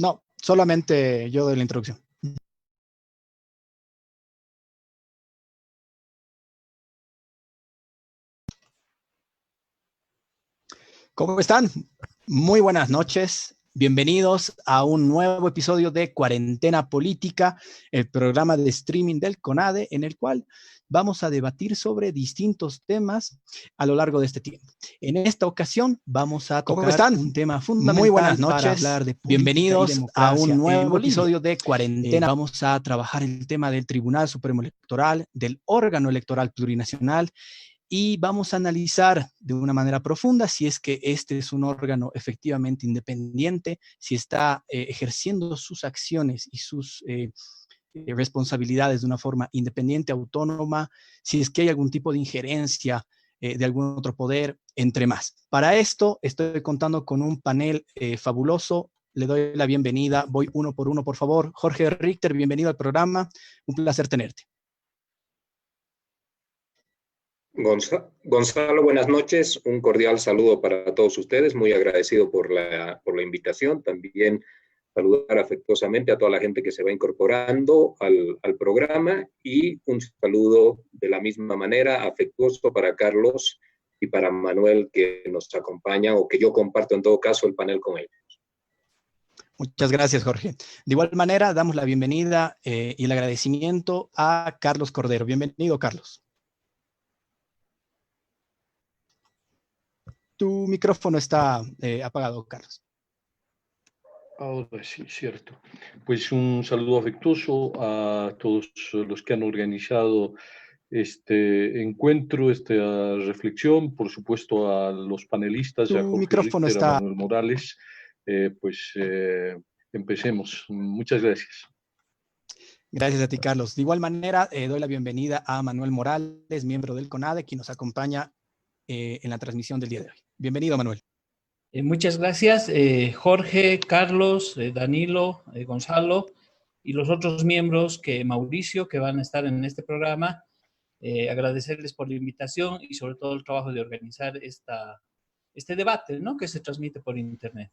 No, solamente yo doy la introducción. ¿Cómo están? Muy buenas noches. Bienvenidos a un nuevo episodio de Cuarentena Política, el programa de streaming del CONADE, en el cual vamos a debatir sobre distintos temas a lo largo de este tiempo. En esta ocasión vamos a tocar un tema fundamental. Muy buenas noches. Para hablar de bienvenidos a un nuevo episodio de Cuarentena. Vamos a trabajar el tema del Tribunal Supremo Electoral, del órgano electoral plurinacional, y vamos a analizar de una manera profunda si es que este es un órgano efectivamente independiente, si está ejerciendo sus acciones y sus responsabilidades de una forma independiente, autónoma, si es que hay algún tipo de injerencia de algún otro poder, entre más. Para esto estoy contando con un panel fabuloso. Le doy la bienvenida. Voy uno por uno, por favor. Jorge Richter, bienvenido al programa. Un placer tenerte. Gonzalo, buenas noches. Un cordial saludo para todos ustedes. Muy agradecido por la invitación. También saludar afectuosamente a toda la gente que se va incorporando al programa, y un saludo de la misma manera afectuoso para Carlos y para Manuel, que nos acompaña, o que yo comparto en todo caso el panel con ellos. Muchas gracias, Jorge. De igual manera, damos la bienvenida y el agradecimiento a Carlos Cordero. Bienvenido, Carlos. Tu micrófono está apagado, Carlos. Ahora sí, cierto. Pues un saludo afectuoso a todos los que han organizado este encuentro, esta reflexión, por supuesto a los panelistas, a Jorge Richter, a Manuel Morales. Empecemos. Muchas gracias. Gracias a ti, Carlos. De igual manera, doy la bienvenida a Manuel Morales, miembro del CONADE, quien nos acompaña en la transmisión del día de hoy. Bienvenido, Manuel. Muchas gracias, Jorge, Carlos, Danilo, Gonzalo y los otros miembros, Mauricio, que van a estar en este programa. Agradecerles por la invitación y sobre todo el trabajo de organizar este debate, ¿no?, que se transmite por internet.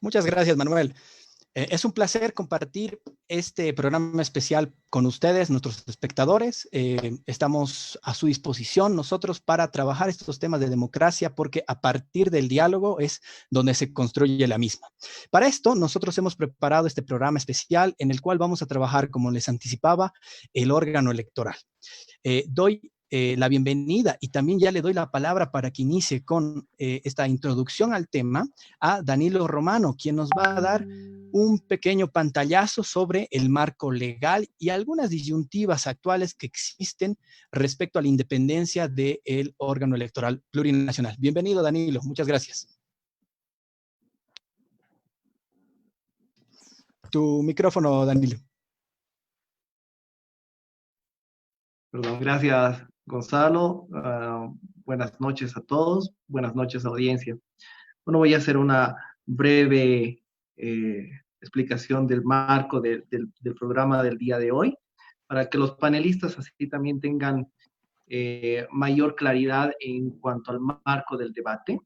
Muchas gracias, Manuel. Es un placer compartir este programa especial con ustedes, nuestros espectadores. Estamos a su disposición nosotros para trabajar estos temas de democracia, porque a partir del diálogo es donde se construye la misma. Para esto, nosotros hemos preparado este programa especial en el cual vamos a trabajar, como les anticipaba, el órgano electoral. Doy la bienvenida y también ya le doy la palabra para que inicie con esta introducción al tema a Danilo Romano, quien nos va a dar un pequeño pantallazo sobre el marco legal y algunas disyuntivas actuales que existen respecto a la independencia del órgano electoral plurinacional. Bienvenido, Danilo. Muchas gracias. Tu micrófono, Danilo. Perdón, gracias, Gonzalo. Buenas noches a todos. Buenas noches, audiencia. Bueno, voy a hacer una breve explicación del marco del programa del día de hoy, para que los panelistas así también tengan mayor claridad en cuanto al marco del debate.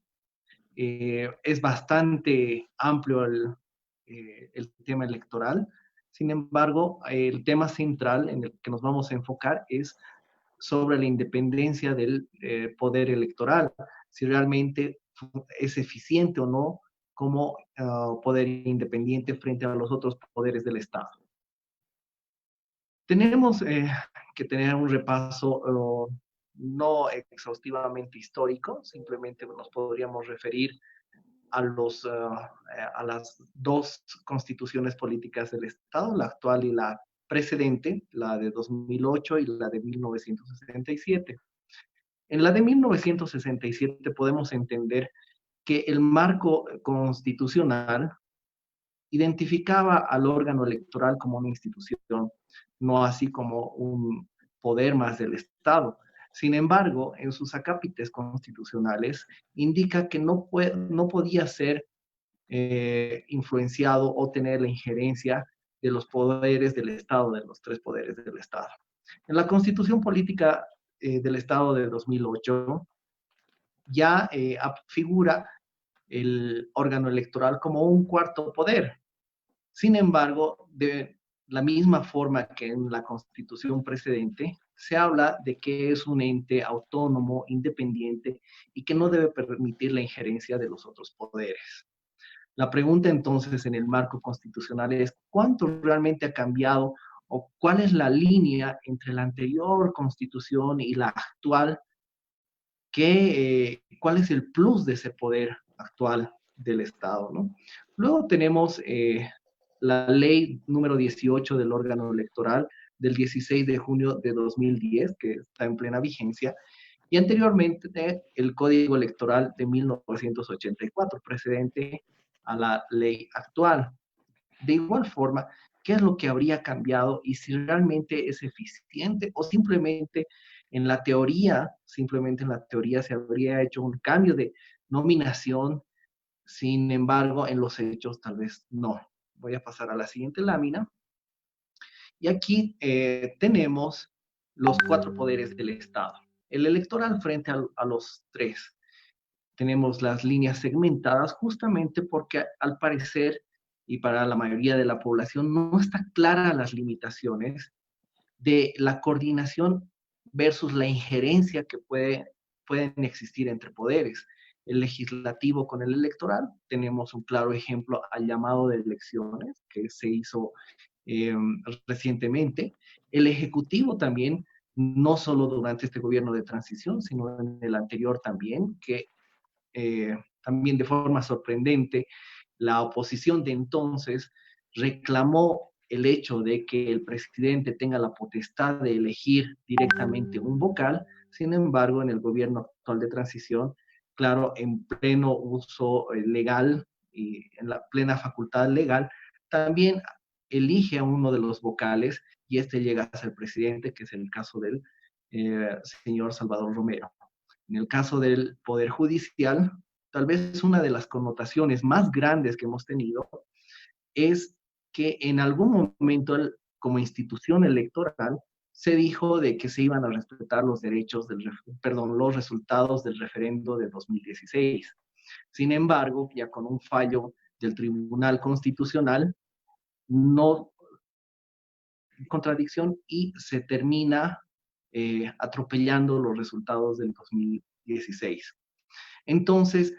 Es bastante amplio el tema electoral. Sin embargo, el tema central en el que nos vamos a enfocar es sobre la independencia del poder electoral, si realmente es eficiente o no como poder independiente frente a los otros poderes del Estado. Tenemos que tener un repaso no exhaustivamente histórico, simplemente nos podríamos referir a las dos constituciones políticas del Estado, la actual y la precedente, la de 2008 y la de 1967. En la de 1967 podemos entender que el marco constitucional identificaba al órgano electoral como una institución, no así como un poder más del Estado. Sin embargo, en sus acápites constitucionales indica que no podía ser influenciado o tener la injerencia de los poderes del Estado, de los tres poderes del Estado. En la Constitución Política del Estado de 2008 ya figura el órgano electoral como un cuarto poder. Sin embargo, de la misma forma que en la Constitución precedente, se habla de que es un ente autónomo, independiente y que no debe permitir la injerencia de los otros poderes. La pregunta entonces en el marco constitucional es, ¿cuánto realmente ha cambiado o cuál es la línea entre la anterior Constitución y la actual? ¿Cuál es el plus de ese poder actual del Estado, ¿no? Luego tenemos la ley número 18 del órgano electoral del 16 de junio de 2010, que está en plena vigencia, y anteriormente el Código Electoral de 1984, precedente a la ley actual. De igual forma, ¿qué es lo que habría cambiado y si realmente es eficiente o simplemente en la teoría, se habría hecho un cambio de nominación, sin embargo, en los hechos tal vez no? Voy a pasar a la siguiente lámina. Y aquí tenemos los 4 poderes del Estado. El electoral frente a los 3. Tenemos las líneas segmentadas justamente porque al parecer y para la mayoría de la población no está clara las limitaciones de la coordinación versus la injerencia que pueden existir entre poderes. El legislativo con el electoral, tenemos un claro ejemplo al llamado de elecciones que se hizo recientemente. El ejecutivo también, no solo durante este gobierno de transición, sino en el anterior también, que también de forma sorprendente, la oposición de entonces reclamó el hecho de que el presidente tenga la potestad de elegir directamente un vocal. Sin embargo, en el gobierno actual de transición, claro, en pleno uso legal y en la plena facultad legal, también elige a uno de los vocales y este llega a ser presidente, que es el caso del señor Salvador Romero. En el caso del Poder Judicial, tal vez una de las connotaciones más grandes que hemos tenido es que en algún momento, como institución electoral, se dijo de que se iban a respetar los los resultados del referendo de 2016. Sin embargo, ya con un fallo del Tribunal Constitucional, no contradicción y se termina atropellando los resultados del 2016. Entonces,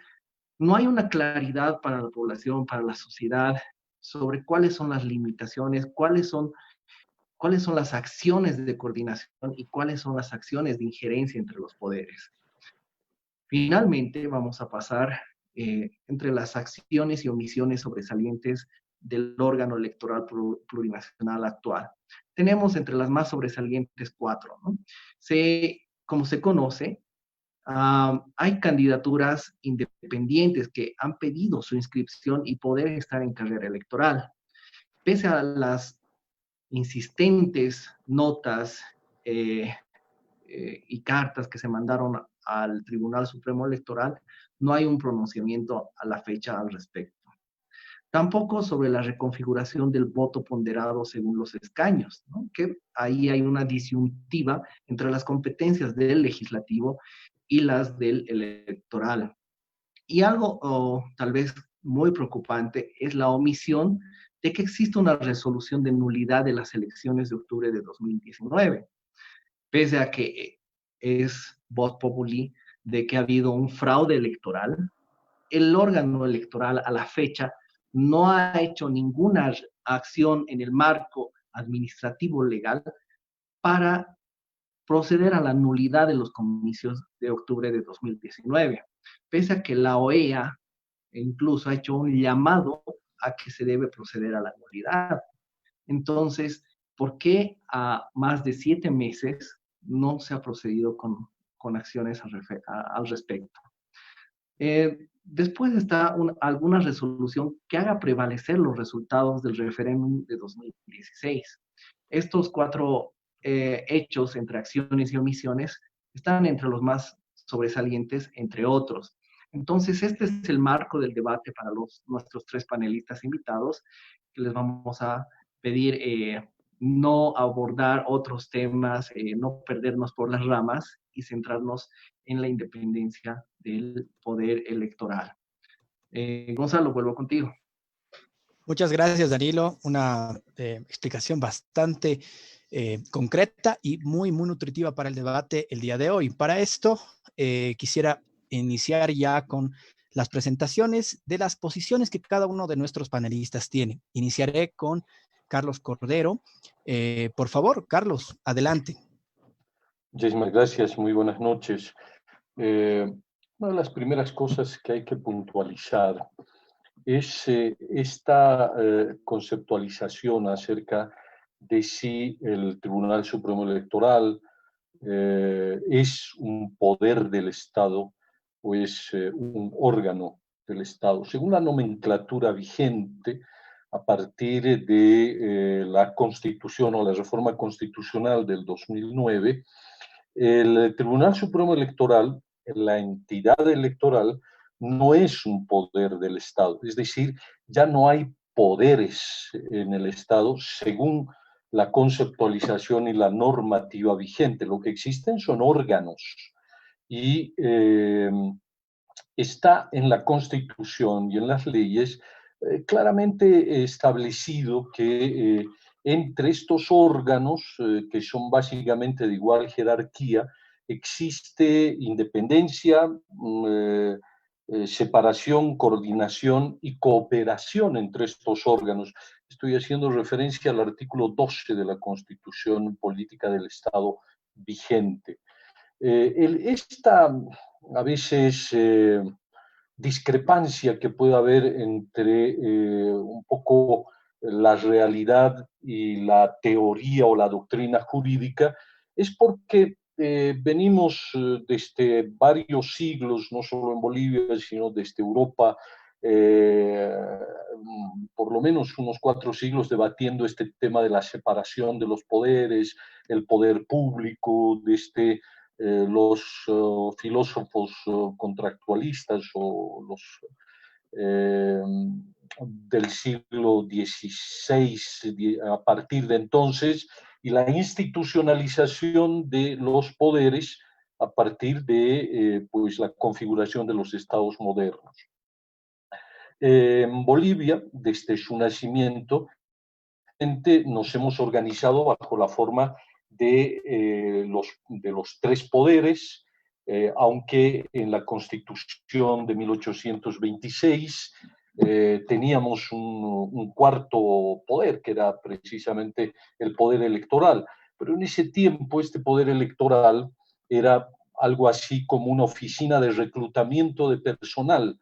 no hay una claridad para la población, para la sociedad, sobre cuáles son las limitaciones, cuáles son las acciones de coordinación y cuáles son las acciones de injerencia entre los poderes. Finalmente, vamos a pasar entre las acciones y omisiones sobresalientes del órgano electoral plurinacional actual. Tenemos entre las más sobresalientes 4, ¿no? Como se conoce, hay candidaturas independientes que han pedido su inscripción y poder estar en carrera electoral. Pese a las insistentes notas y cartas que se mandaron al Tribunal Supremo Electoral, no hay un pronunciamiento a la fecha al respecto. Tampoco sobre la reconfiguración del voto ponderado según los escaños, ¿no? Que ahí hay una disyuntiva entre las competencias del legislativo y las del electoral. Y algo tal vez muy preocupante es la omisión de que existe una resolución de nulidad de las elecciones de octubre de 2019, pese a que es vox populi de que ha habido un fraude electoral. El órgano electoral a la fecha no ha hecho ninguna acción en el marco administrativo legal para proceder a la nulidad de los comicios de octubre de 2019, pese a que la OEA incluso ha hecho un llamado a que se debe proceder a la nulidad. Entonces, ¿por qué a más de 7 meses no se ha procedido con acciones al respecto? Después está alguna resolución que haga prevalecer los resultados del referéndum de 2016. Estos 4 hechos entre acciones y omisiones están entre los más sobresalientes, entre otros. Entonces, este es el marco del debate para nuestros 3 panelistas invitados, que les vamos a pedir no abordar otros temas, no perdernos por las ramas y centrarnos en la independencia del poder electoral. Gonzalo, vuelvo contigo. Muchas gracias, Danilo. Una explicación bastante concreta y muy nutritiva para el debate el día de hoy. Para esto, quisiera iniciar ya con las presentaciones de las posiciones que cada uno de nuestros panelistas tiene. Iniciaré con Carlos Cordero. Por favor, Carlos, adelante. Muchísimas gracias, muy buenas noches. Una de las primeras cosas que hay que puntualizar es esta conceptualización acerca de si el Tribunal Supremo Electoral es un poder del Estado o es un órgano del Estado. Según la nomenclatura vigente, a partir de la Constitución o la reforma constitucional del 2009, el Tribunal Supremo Electoral, la entidad electoral, no es un poder del Estado. Es decir, ya no hay poderes en el Estado según la conceptualización y la normativa vigente. Lo que existen son órganos y está en la Constitución y en las leyes claramente establecido que entre estos órganos, que son básicamente de igual jerarquía, existe independencia, separación, coordinación y cooperación entre estos órganos. Estoy haciendo referencia al artículo 12 de la Constitución Política del Estado vigente. Esta a veces discrepancia que puede haber entre un poco la realidad y la teoría o la doctrina jurídica es porque venimos desde varios siglos, no solo en Bolivia, sino desde Europa, por lo menos unos 4 siglos debatiendo este tema de la separación de los poderes, el poder público, desde los filósofos contractualistas o los del siglo XVI a partir de entonces, y la institucionalización de los poderes a partir de pues, la configuración de los estados modernos. En Bolivia, desde su nacimiento, nos hemos organizado bajo la forma de los 3 poderes, aunque en la Constitución de 1826 teníamos un cuarto poder, que era precisamente el poder electoral. Pero en ese tiempo este poder electoral era algo así como una oficina de reclutamiento de personal,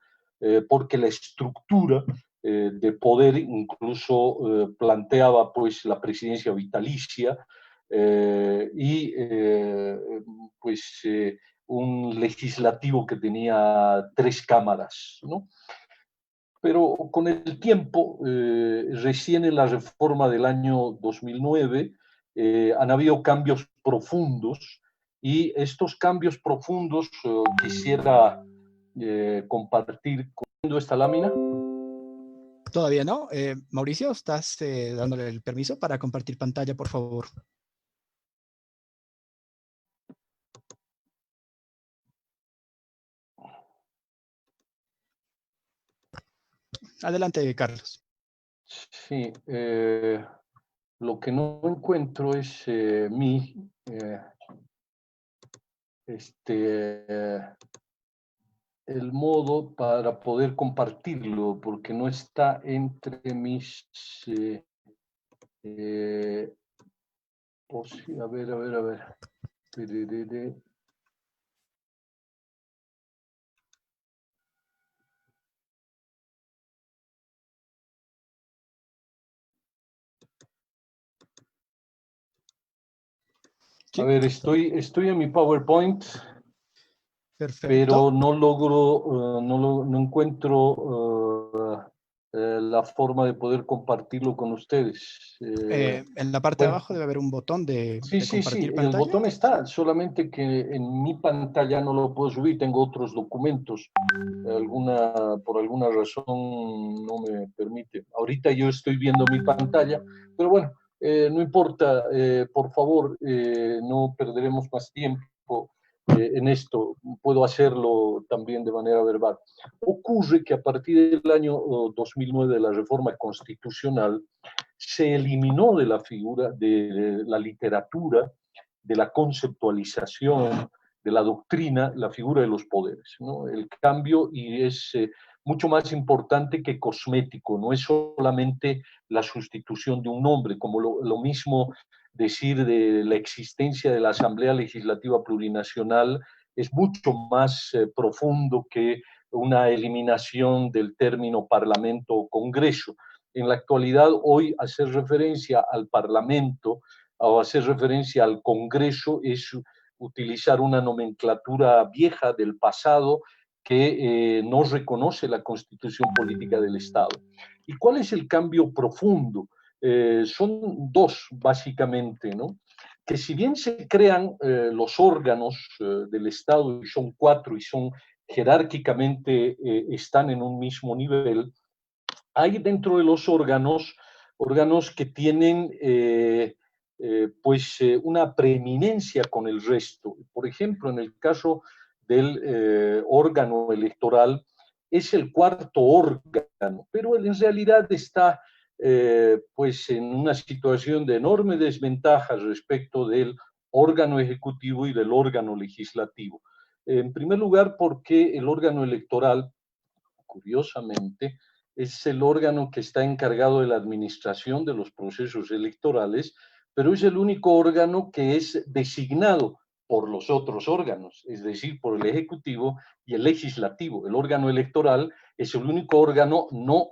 porque la estructura de poder incluso planteaba pues la presidencia vitalicia y pues un legislativo que tenía 3 cámaras, ¿no? Pero con el tiempo, recién en la reforma del año 2009, han habido cambios profundos y estos cambios profundos quisiera compartir con esta lámina. Todavía no. Mauricio, ¿estás dándole el permiso para compartir pantalla, por favor? Adelante, Carlos. Sí, lo que no encuentro es el modo para poder compartirlo, porque no está entre mis... a ver. Sí. A ver, estoy en mi PowerPoint. Perfecto. Pero no logro, no encuentro la forma de poder compartirlo con ustedes. En la parte de abajo debe haber un botón de compartir pantalla. El botón está, solamente que en mi pantalla no lo puedo subir, tengo otros documentos. Por alguna razón no me permite. Ahorita yo estoy viendo mi pantalla, pero bueno, no importa, por favor, no perderemos más tiempo. en esto, puedo hacerlo también de manera verbal. Ocurre que a partir del año 2009 de la reforma constitucional se eliminó de la figura de la literatura, de la conceptualización, de la doctrina, la figura de los poderes, ¿no? El cambio y es mucho más importante que cosmético, no es solamente la sustitución de un nombre, como lo mismo decir de la existencia de la Asamblea Legislativa Plurinacional es mucho más profundo que una eliminación del término Parlamento o Congreso. En la actualidad, hoy hacer referencia al Parlamento o hacer referencia al Congreso es utilizar una nomenclatura vieja del pasado que no reconoce la Constitución Política del Estado. ¿Y cuál es el cambio profundo? Son dos, básicamente, ¿no? Que si bien se crean los órganos del Estado, y son 4 y son jerárquicamente están en un mismo nivel, hay dentro de los órganos que tienen una preeminencia con el resto. Por ejemplo, en el caso del órgano electoral, es el 4.º órgano, pero en realidad está en una situación de enorme desventaja respecto del órgano ejecutivo y del órgano legislativo. En primer lugar, porque el órgano electoral, curiosamente, es el órgano que está encargado de la administración de los procesos electorales, pero es el único órgano que es designado por los otros órganos, es decir, por el Ejecutivo y el Legislativo. El órgano electoral es el único órgano no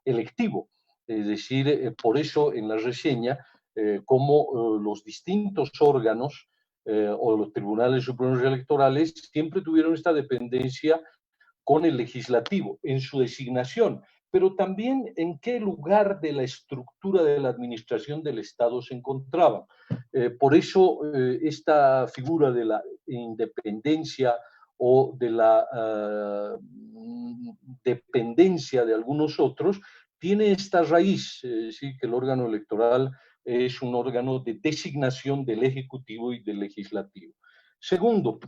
electivo, es decir, por eso en la reseña, como los distintos órganos o los tribunales supremos electorales siempre tuvieron esta dependencia con el legislativo en su designación, pero también en qué lugar de la estructura de la administración del Estado se encontraban. Por eso esta figura de la independencia o de la dependencia de algunos otros tiene esta raíz, ¿sí? Que el órgano electoral es un órgano de designación del Ejecutivo y del Legislativo. Segundo,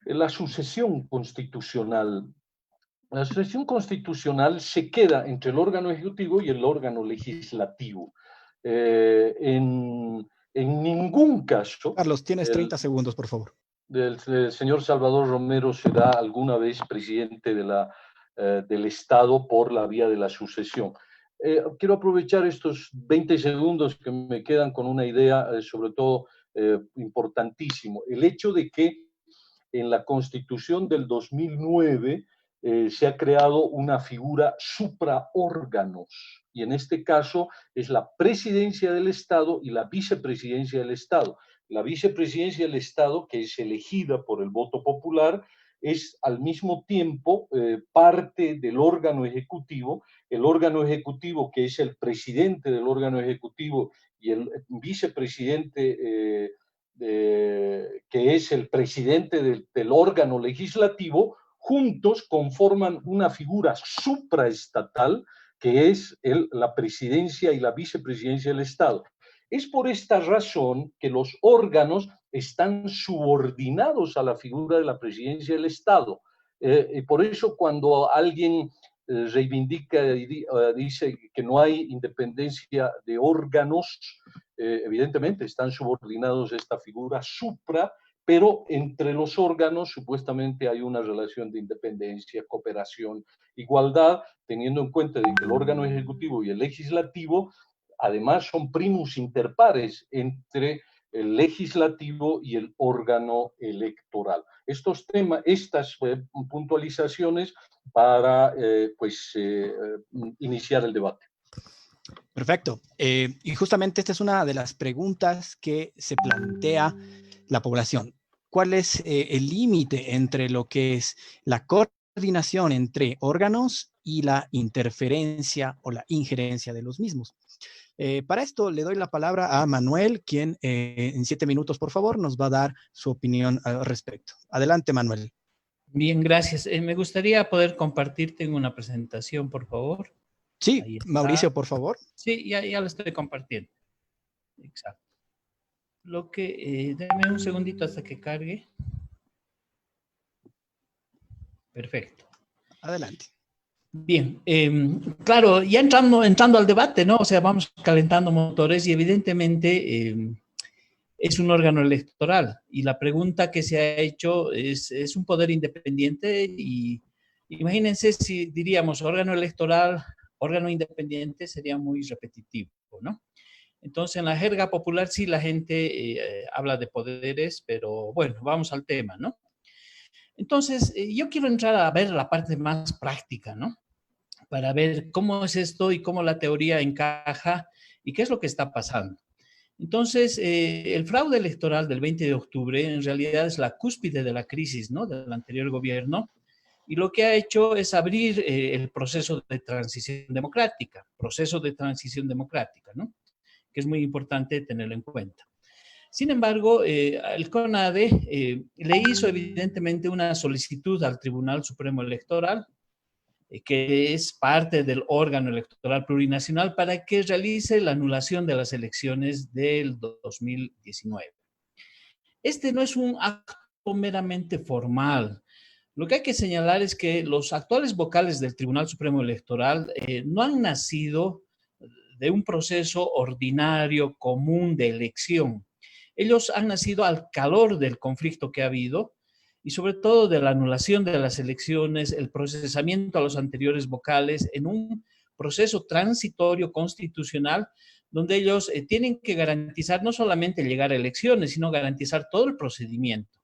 la sucesión constitucional. La sucesión constitucional se queda entre el órgano ejecutivo y el órgano legislativo. En ningún caso... Carlos, tienes 30 segundos, por favor. El señor Salvador Romero será alguna vez presidente del Estado por la vía de la sucesión. Quiero aprovechar estos 20 segundos que me quedan con una idea, sobre todo importantísimo. El hecho de que en la Constitución del 2009 se ha creado una figura supraórganos, y en este caso es la presidencia del Estado y la vicepresidencia del Estado. La vicepresidencia del Estado, que es elegida por el voto popular, es al mismo tiempo parte del órgano ejecutivo. El órgano ejecutivo, que es el presidente del órgano ejecutivo, y el vicepresidente que es el presidente del órgano legislativo, juntos conforman una figura supraestatal que es la presidencia y la vicepresidencia del Estado. Es por esta razón que los órganos están subordinados a la figura de la presidencia del Estado. Y por eso cuando alguien reivindica y dice que no hay independencia de órganos, evidentemente están subordinados a esta figura supra, pero entre los órganos supuestamente hay una relación de independencia, cooperación, igualdad, teniendo en cuenta de que el órgano ejecutivo y el legislativo además son primus inter pares entre el legislativo y el órgano electoral. Estos temas, estas puntualizaciones para iniciar el debate. Perfecto. Y justamente esta es una de las preguntas que se plantea la población. ¿Cuál es el límite entre lo que es la coordinación entre órganos y la interferencia o la injerencia de los mismos? Para esto le doy la palabra a Manuel, quien en 7 minutos, por favor, nos va a dar su opinión al respecto. Adelante, Manuel. Bien, gracias. Me gustaría poder compartirte en una presentación, por favor. Sí, Mauricio, por favor. Sí, ya la estoy compartiendo. Exacto. Deme un segundito hasta que cargue. Perfecto. Adelante. Bien, claro, ya entrando al debate, ¿no? O sea, vamos calentando motores y evidentemente es un órgano electoral. Y la pregunta que se ha hecho es un poder independiente y imagínense si diríamos órgano electoral, órgano independiente, sería muy repetitivo, ¿no? Entonces, en la jerga popular sí la gente habla de poderes, pero bueno, vamos al tema, ¿no? Entonces, yo quiero entrar a ver la parte más práctica, ¿no? Para ver cómo es esto y cómo la teoría encaja y qué es lo que está pasando. Entonces, el fraude electoral del 20 de octubre en realidad es la cúspide de la crisis, ¿no? Del anterior gobierno. Y lo que ha hecho es abrir el proceso de transición democrática, ¿no? Que es muy importante tenerlo en cuenta. Sin embargo, el CONADE le hizo evidentemente una solicitud al Tribunal Supremo Electoral, que es parte del órgano electoral plurinacional, para que realice la anulación de las elecciones del 2019. Este no es un acto meramente formal. Lo que hay que señalar es que los actuales vocales del Tribunal Supremo Electoral no han nacido de un proceso ordinario, común de elección. Ellos han nacido al calor del conflicto que ha habido y sobre todo de la anulación de las elecciones, el procesamiento a los anteriores vocales en un proceso transitorio constitucional donde ellos tienen que garantizar no solamente llegar a elecciones, sino garantizar todo el procedimiento.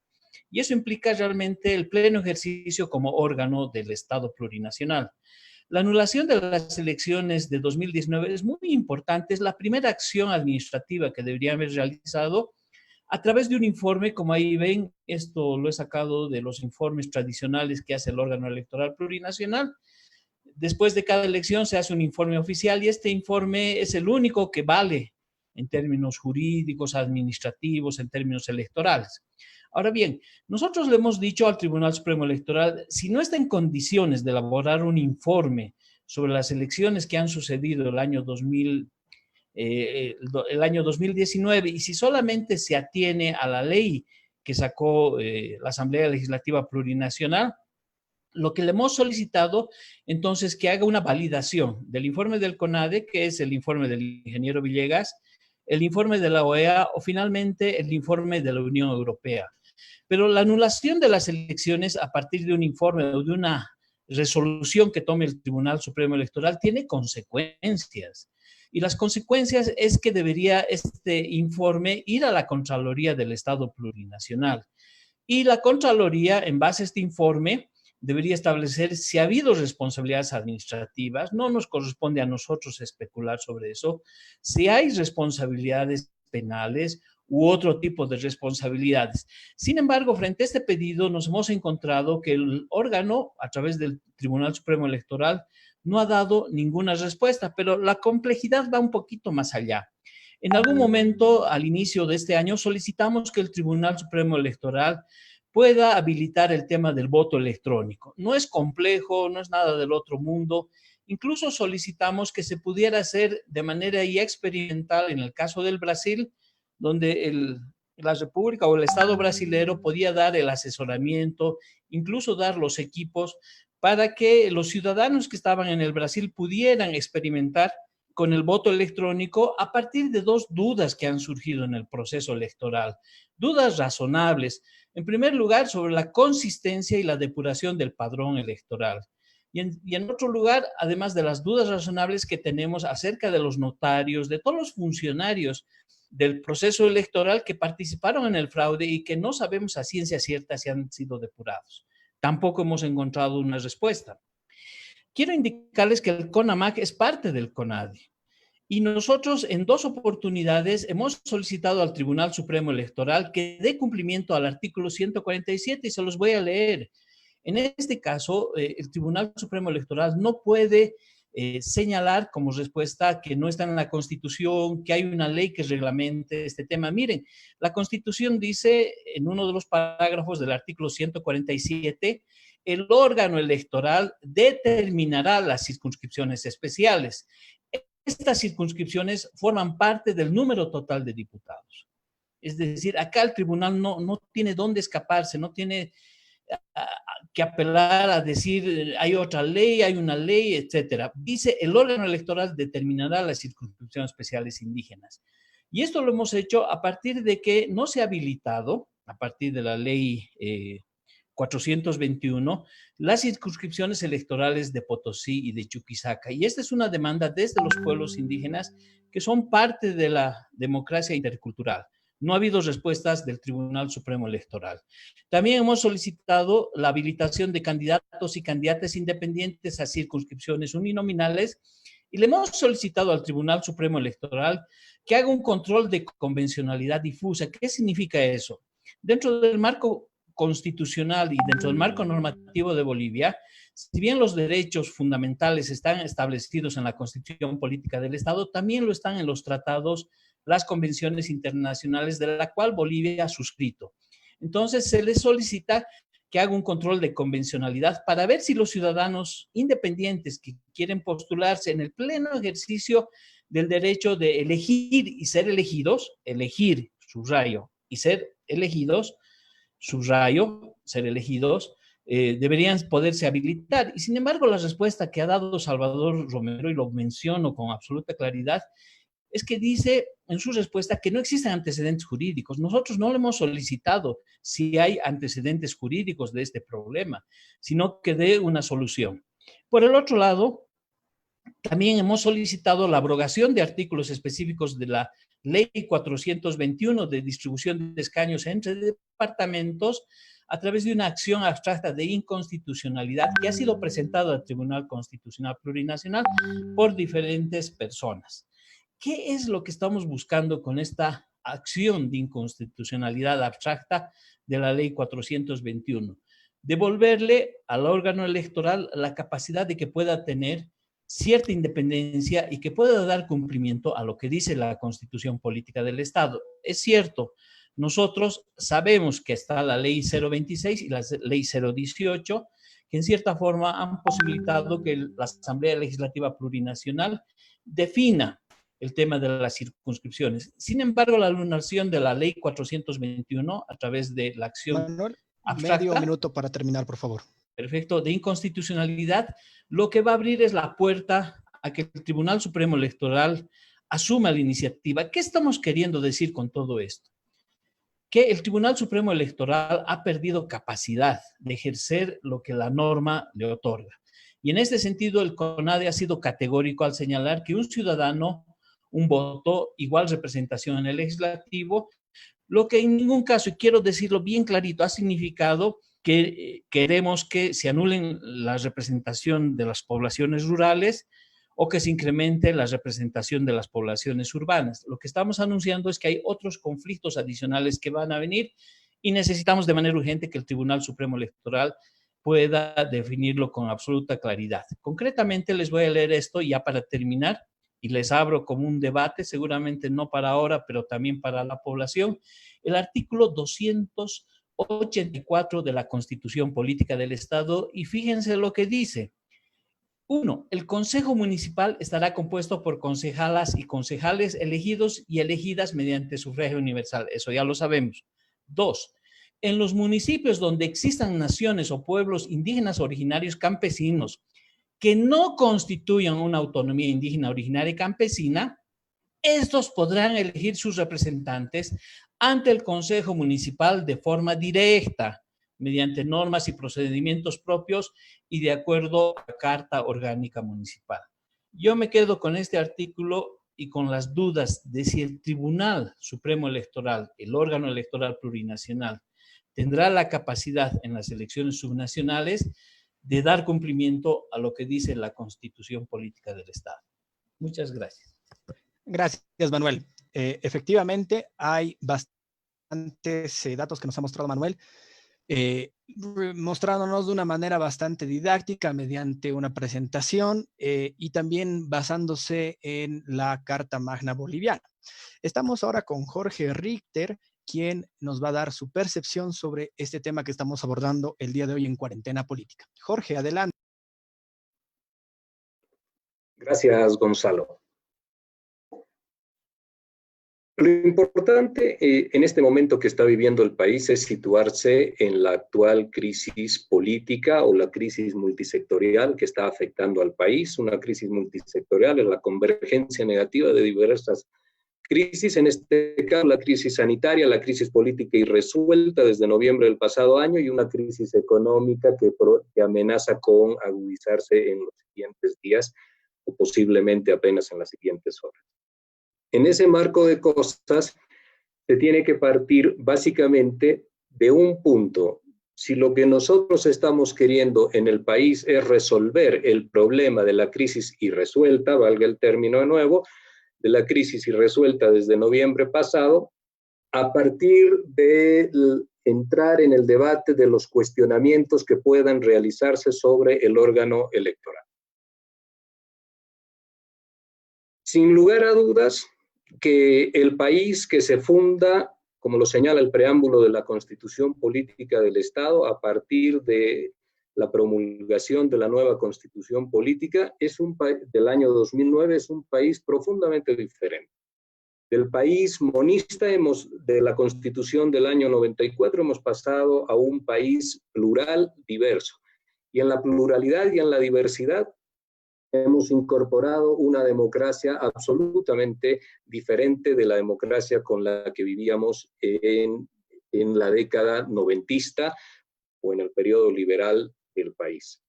Y eso implica realmente el pleno ejercicio como órgano del Estado plurinacional. La anulación de las elecciones de 2019 es muy importante, es la primera acción administrativa que deberían haber realizado a través de un informe. Como ahí ven, esto lo he sacado de los informes tradicionales que hace el órgano electoral plurinacional. Después de cada elección se hace un informe oficial y este informe es el único que vale en términos jurídicos, administrativos, en términos electorales. Ahora bien, nosotros le hemos dicho al Tribunal Supremo Electoral, si no está en condiciones de elaborar un informe sobre las elecciones que han sucedido el año 2019 y si solamente se atiene a la ley que sacó la Asamblea Legislativa Plurinacional, lo que le hemos solicitado, entonces, que haga una validación del informe del CONADE, que es el informe del ingeniero Villegas, el informe de la OEA o finalmente el informe de la Unión Europea. Pero la anulación de las elecciones a partir de un informe o de una resolución que tome el Tribunal Supremo Electoral tiene consecuencias. Y las consecuencias es que debería este informe ir a la Contraloría del Estado Plurinacional. Y la Contraloría, en base a este informe, debería establecer si ha habido responsabilidades administrativas. No nos corresponde a nosotros especular sobre eso. Si hay responsabilidades penales u otro tipo de responsabilidades. Sin embargo, frente a este pedido nos hemos encontrado que el órgano, a través del Tribunal Supremo Electoral, no ha dado ninguna respuesta, pero la complejidad va un poquito más allá. En algún momento, al inicio de este año, solicitamos que el Tribunal Supremo Electoral pueda habilitar el tema del voto electrónico. No es complejo, no es nada del otro mundo. Incluso solicitamos que se pudiera hacer de manera ya experimental en el caso del Brasil, donde la República o el Estado brasilero podía dar el asesoramiento, incluso dar los equipos para que los ciudadanos que estaban en el Brasil pudieran experimentar con el voto electrónico a partir de dos dudas que han surgido en el proceso electoral. Dudas razonables. En primer lugar, sobre la consistencia y la depuración del padrón electoral. Y en otro lugar, además de las dudas razonables que tenemos acerca de los notarios, de todos los funcionarios del proceso electoral que participaron en el fraude y que no sabemos a ciencia cierta si han sido depurados. Tampoco hemos encontrado una respuesta. Quiero indicarles que el CONAMAC es parte del CONADE. Y nosotros en dos oportunidades hemos solicitado al Tribunal Supremo Electoral que dé cumplimiento al artículo 147 y se los voy a leer. En este caso, el Tribunal Supremo Electoral no puede señalar como respuesta que no está en la Constitución, que hay una ley que reglamente este tema. Miren, la Constitución dice en uno de los parágrafos del artículo 147, el órgano electoral determinará las circunscripciones especiales. Estas circunscripciones forman parte del número total de diputados. Es decir, acá el tribunal no tiene dónde escaparse, no tiene que apelar a decir hay otra ley, hay una ley, etcétera. Dice, el órgano electoral determinará las circunscripciones especiales indígenas. Y esto lo hemos hecho a partir de que no se ha habilitado, a partir de la ley 421, las circunscripciones electorales de Potosí y de Chuquisaca. Y esta es una demanda desde los pueblos indígenas que son parte de la democracia intercultural. No ha habido respuestas del Tribunal Supremo Electoral. También hemos solicitado la habilitación de candidatos y candidatas independientes a circunscripciones uninominales y le hemos solicitado al Tribunal Supremo Electoral que haga un control de convencionalidad difusa. ¿Qué significa eso? Dentro del marco constitucional y dentro del marco normativo de Bolivia, si bien los derechos fundamentales están establecidos en la Constitución Política del Estado, también lo están en los tratados, las convenciones internacionales de la cual Bolivia ha suscrito. Entonces, se les solicita que haga un control de convencionalidad para ver si los ciudadanos independientes que quieren postularse en el pleno ejercicio del derecho de elegir y ser elegidos, elegir, subrayo, y ser elegidos, subrayo, ser elegidos, deberían poderse habilitar. Y sin embargo, la respuesta que ha dado Salvador Romero, y lo menciono con absoluta claridad, es que dice en su respuesta que no existen antecedentes jurídicos. Nosotros no le hemos solicitado si hay antecedentes jurídicos de este problema, sino que dé una solución. Por el otro lado, también hemos solicitado la abrogación de artículos específicos de la Ley 421 de distribución de escaños entre departamentos a través de una acción abstracta de inconstitucionalidad que ha sido presentada al Tribunal Constitucional Plurinacional por diferentes personas. ¿Qué es lo que estamos buscando con esta acción de inconstitucionalidad abstracta de la Ley 421? Devolverle al órgano electoral la capacidad de que pueda tener cierta independencia y que pueda dar cumplimiento a lo que dice la Constitución Política del Estado. Es cierto, nosotros sabemos que está la Ley 026 y la Ley 018, que en cierta forma han posibilitado que la Asamblea Legislativa Plurinacional defina el tema de las circunscripciones. Sin embargo, la alunación de la Ley 421 a través de la acción Manuel, abstracta, medio minuto para terminar, por favor. Perfecto, de inconstitucionalidad, lo que va a abrir es la puerta a que el Tribunal Supremo Electoral asuma la iniciativa. ¿Qué estamos queriendo decir con todo esto? Que el Tribunal Supremo Electoral ha perdido capacidad de ejercer lo que la norma le otorga. Y en este sentido, el CONADE ha sido categórico al señalar que un ciudadano, un voto, igual representación en el legislativo, lo que en ningún caso, y quiero decirlo bien clarito, ha significado que queremos que se anulen la representación de las poblaciones rurales o que se incremente la representación de las poblaciones urbanas. Lo que estamos anunciando es que hay otros conflictos adicionales que van a venir y necesitamos de manera urgente que el Tribunal Supremo Electoral pueda definirlo con absoluta claridad. Concretamente les voy a leer esto ya para terminar y les abro como un debate, seguramente no para ahora, pero también para la población, el artículo 284 de la Constitución Política del Estado, y fíjense lo que dice. 1. El Consejo Municipal estará compuesto por concejalas y concejales elegidos y elegidas mediante sufragio universal. Eso ya lo sabemos. 2. En los municipios donde existan naciones o pueblos indígenas originarios campesinos que no constituyan una autonomía indígena originaria y campesina, estos podrán elegir sus representantes ante el Consejo Municipal de forma directa, mediante normas y procedimientos propios y de acuerdo a la Carta Orgánica Municipal. Yo me quedo con este artículo y con las dudas de si el Tribunal Supremo Electoral, el órgano electoral plurinacional, tendrá la capacidad en las elecciones subnacionales de dar cumplimiento a lo que dice la Constitución Política del Estado. Muchas gracias. Gracias, Manuel. Efectivamente, hay bastantes datos que nos ha mostrado Manuel, mostrándonos de una manera bastante didáctica mediante una presentación y también basándose en la Carta Magna Boliviana. Estamos ahora con Jorge Richter, quien nos va a dar su percepción sobre este tema que estamos abordando el día de hoy en Cuarentena Política. Jorge, adelante. Gracias, Gonzalo. Lo importante en este momento que está viviendo el país es situarse en la actual crisis política o la crisis multisectorial que está afectando al país. Una crisis multisectorial es la convergencia negativa de diversas crisis, en este caso la crisis sanitaria, la crisis política irresuelta desde noviembre del pasado año y una crisis económica que amenaza con agudizarse en los siguientes días o posiblemente apenas en las siguientes horas. En ese marco de cosas, se tiene que partir básicamente de un punto. Si lo que nosotros estamos queriendo en el país es resolver el problema de la crisis irresuelta, valga el término de nuevo, de la crisis irresuelta desde noviembre pasado, a partir de entrar en el debate de los cuestionamientos que puedan realizarse sobre el órgano electoral. Sin lugar a dudas, que el país que se funda, como lo señala el preámbulo de la Constitución Política del Estado, a partir de la promulgación de la nueva Constitución Política, del año 2009, es un país profundamente diferente. Del país monista, de la Constitución del año 94, hemos pasado a un país plural, diverso. Y en la pluralidad y en la diversidad, hemos incorporado una democracia absolutamente diferente de la democracia con la que vivíamos en la década noventista o en el periodo liberal del país.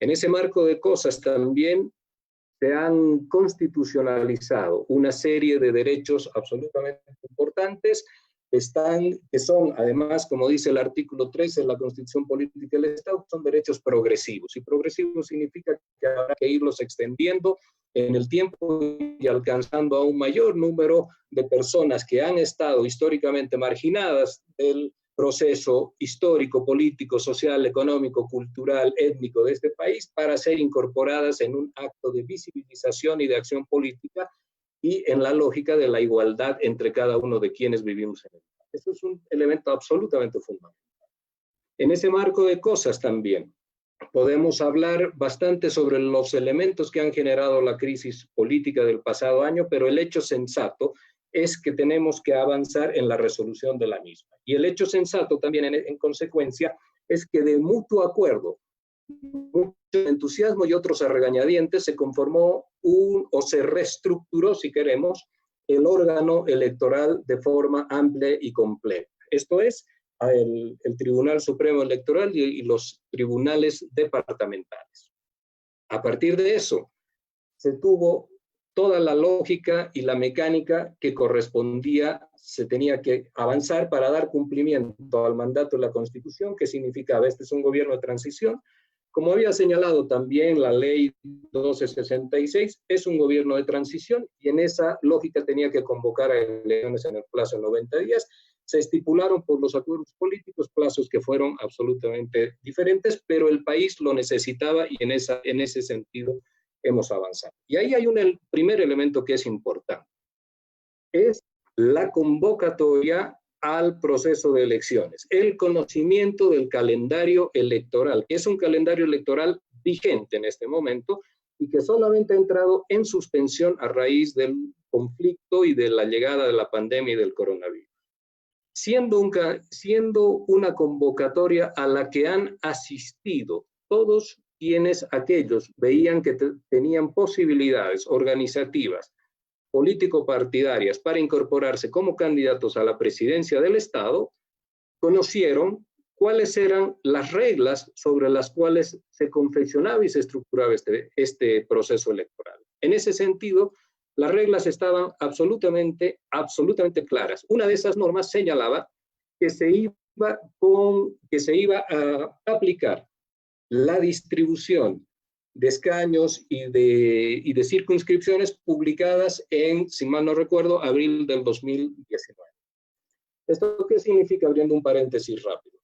En ese marco de cosas también se han constitucionalizado una serie de derechos absolutamente importantes que son, además, como dice el artículo 13 de la Constitución Política del Estado, son derechos progresivos. Y progresivos significa que habrá que irlos extendiendo en el tiempo y alcanzando a un mayor número de personas que han estado históricamente marginadas del proceso histórico, político, social, económico, cultural, étnico de este país para ser incorporadas en un acto de visibilización y de acción política y en la lógica de la igualdad entre cada uno de quienes vivimos en el país. Eso es un elemento absolutamente fundamental. En ese marco de cosas también podemos hablar bastante sobre los elementos que han generado la crisis política del pasado año, pero el hecho sensato es que tenemos que avanzar en la resolución de la misma. Y el hecho sensato también, en consecuencia, es que de mutuo acuerdo, mucho entusiasmo y otros a regañadientes, se conformó o se reestructuró, si queremos, el órgano electoral de forma amplia y completa. Esto es, el Tribunal Supremo Electoral y los tribunales departamentales. A partir de eso, se tuvo toda la lógica y la mecánica que correspondía, se tenía que avanzar para dar cumplimiento al mandato de la Constitución, que significaba, este es un gobierno de transición. Como había señalado también la ley 1266, es un gobierno de transición y en esa lógica tenía que convocar a elecciones en el plazo de 90 días. Se estipularon por los acuerdos políticos plazos que fueron absolutamente diferentes, pero el país lo necesitaba y en ese sentido hemos avanzado. Y ahí hay un primer elemento que es importante. Es la convocatoria al proceso de elecciones, el conocimiento del calendario electoral, que es un calendario electoral vigente en este momento y que solamente ha entrado en suspensión a raíz del conflicto y de la llegada de la pandemia y del coronavirus. Siendo una convocatoria a la que han asistido todos aquellos veían que tenían posibilidades organizativas, político-partidarias para incorporarse como candidatos a la presidencia del Estado, conocieron cuáles eran las reglas sobre las cuales se confeccionaba y se estructuraba este proceso electoral. En ese sentido, las reglas estaban absolutamente claras. Una de esas normas señalaba que se iba a aplicar la distribución de escaños y de circunscripciones publicadas en, si mal no recuerdo, abril del 2019. ¿Esto qué significa? Abriendo un paréntesis rápido.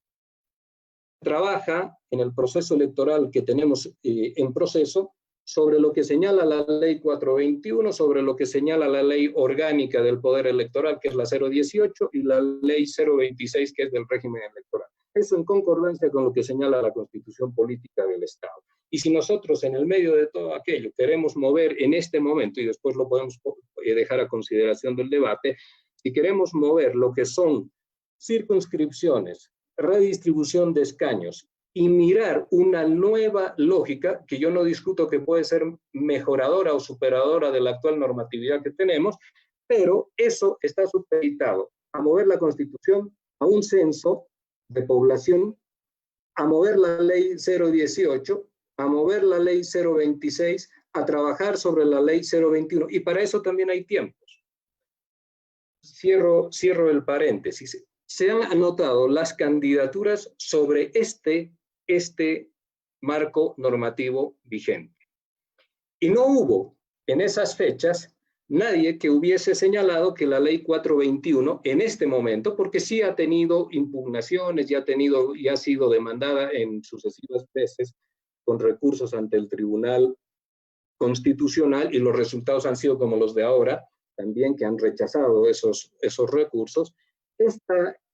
Trabaja en el proceso electoral que tenemos en proceso sobre lo que señala la ley 421, sobre lo que señala la ley orgánica del Poder Electoral, que es la 018, y la ley 026, que es del régimen electoral. Eso en concordancia con lo que señala la Constitución Política del Estado. Y si nosotros en el medio de todo aquello queremos mover en este momento, y después lo podemos dejar a consideración del debate, si queremos mover lo que son circunscripciones, redistribución de escaños y mirar una nueva lógica, que yo no discuto que puede ser mejoradora o superadora de la actual normatividad que tenemos, pero eso está supeditado a mover la Constitución a un censo de población, a mover la ley 018, a mover la ley 026, a trabajar sobre la ley 021, y para eso también hay tiempos. Cierro el paréntesis. Se han anotado las candidaturas sobre este marco normativo vigente. Y no hubo en esas fechas nadie que hubiese señalado que la ley 421 en este momento, porque sí ha tenido impugnaciones, ya ha sido demandada en sucesivas veces con recursos ante el Tribunal Constitucional, y los resultados han sido como los de ahora, también, que han rechazado esos recursos.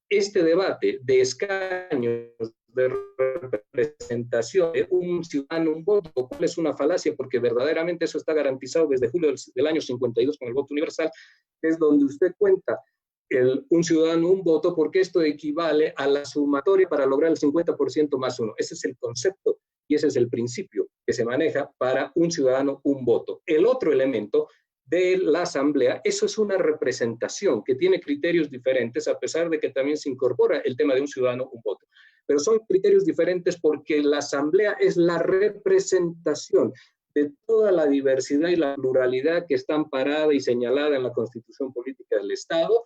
Este debate de escaños, de representación de un ciudadano, un voto, cuál es una falacia, porque verdaderamente eso está garantizado desde julio del año 52 con el voto universal, es donde usted cuenta un ciudadano, un voto, porque esto equivale a la sumatoria para lograr el 50% más uno. Ese es el concepto y ese es el principio que se maneja para un ciudadano, un voto. El otro elemento de la asamblea, eso es una representación que tiene criterios diferentes, a pesar de que también se incorpora el tema de un ciudadano, un voto. Pero son criterios diferentes porque la asamblea es la representación de toda la diversidad y la pluralidad que está amparada y señalada en la Constitución Política del Estado,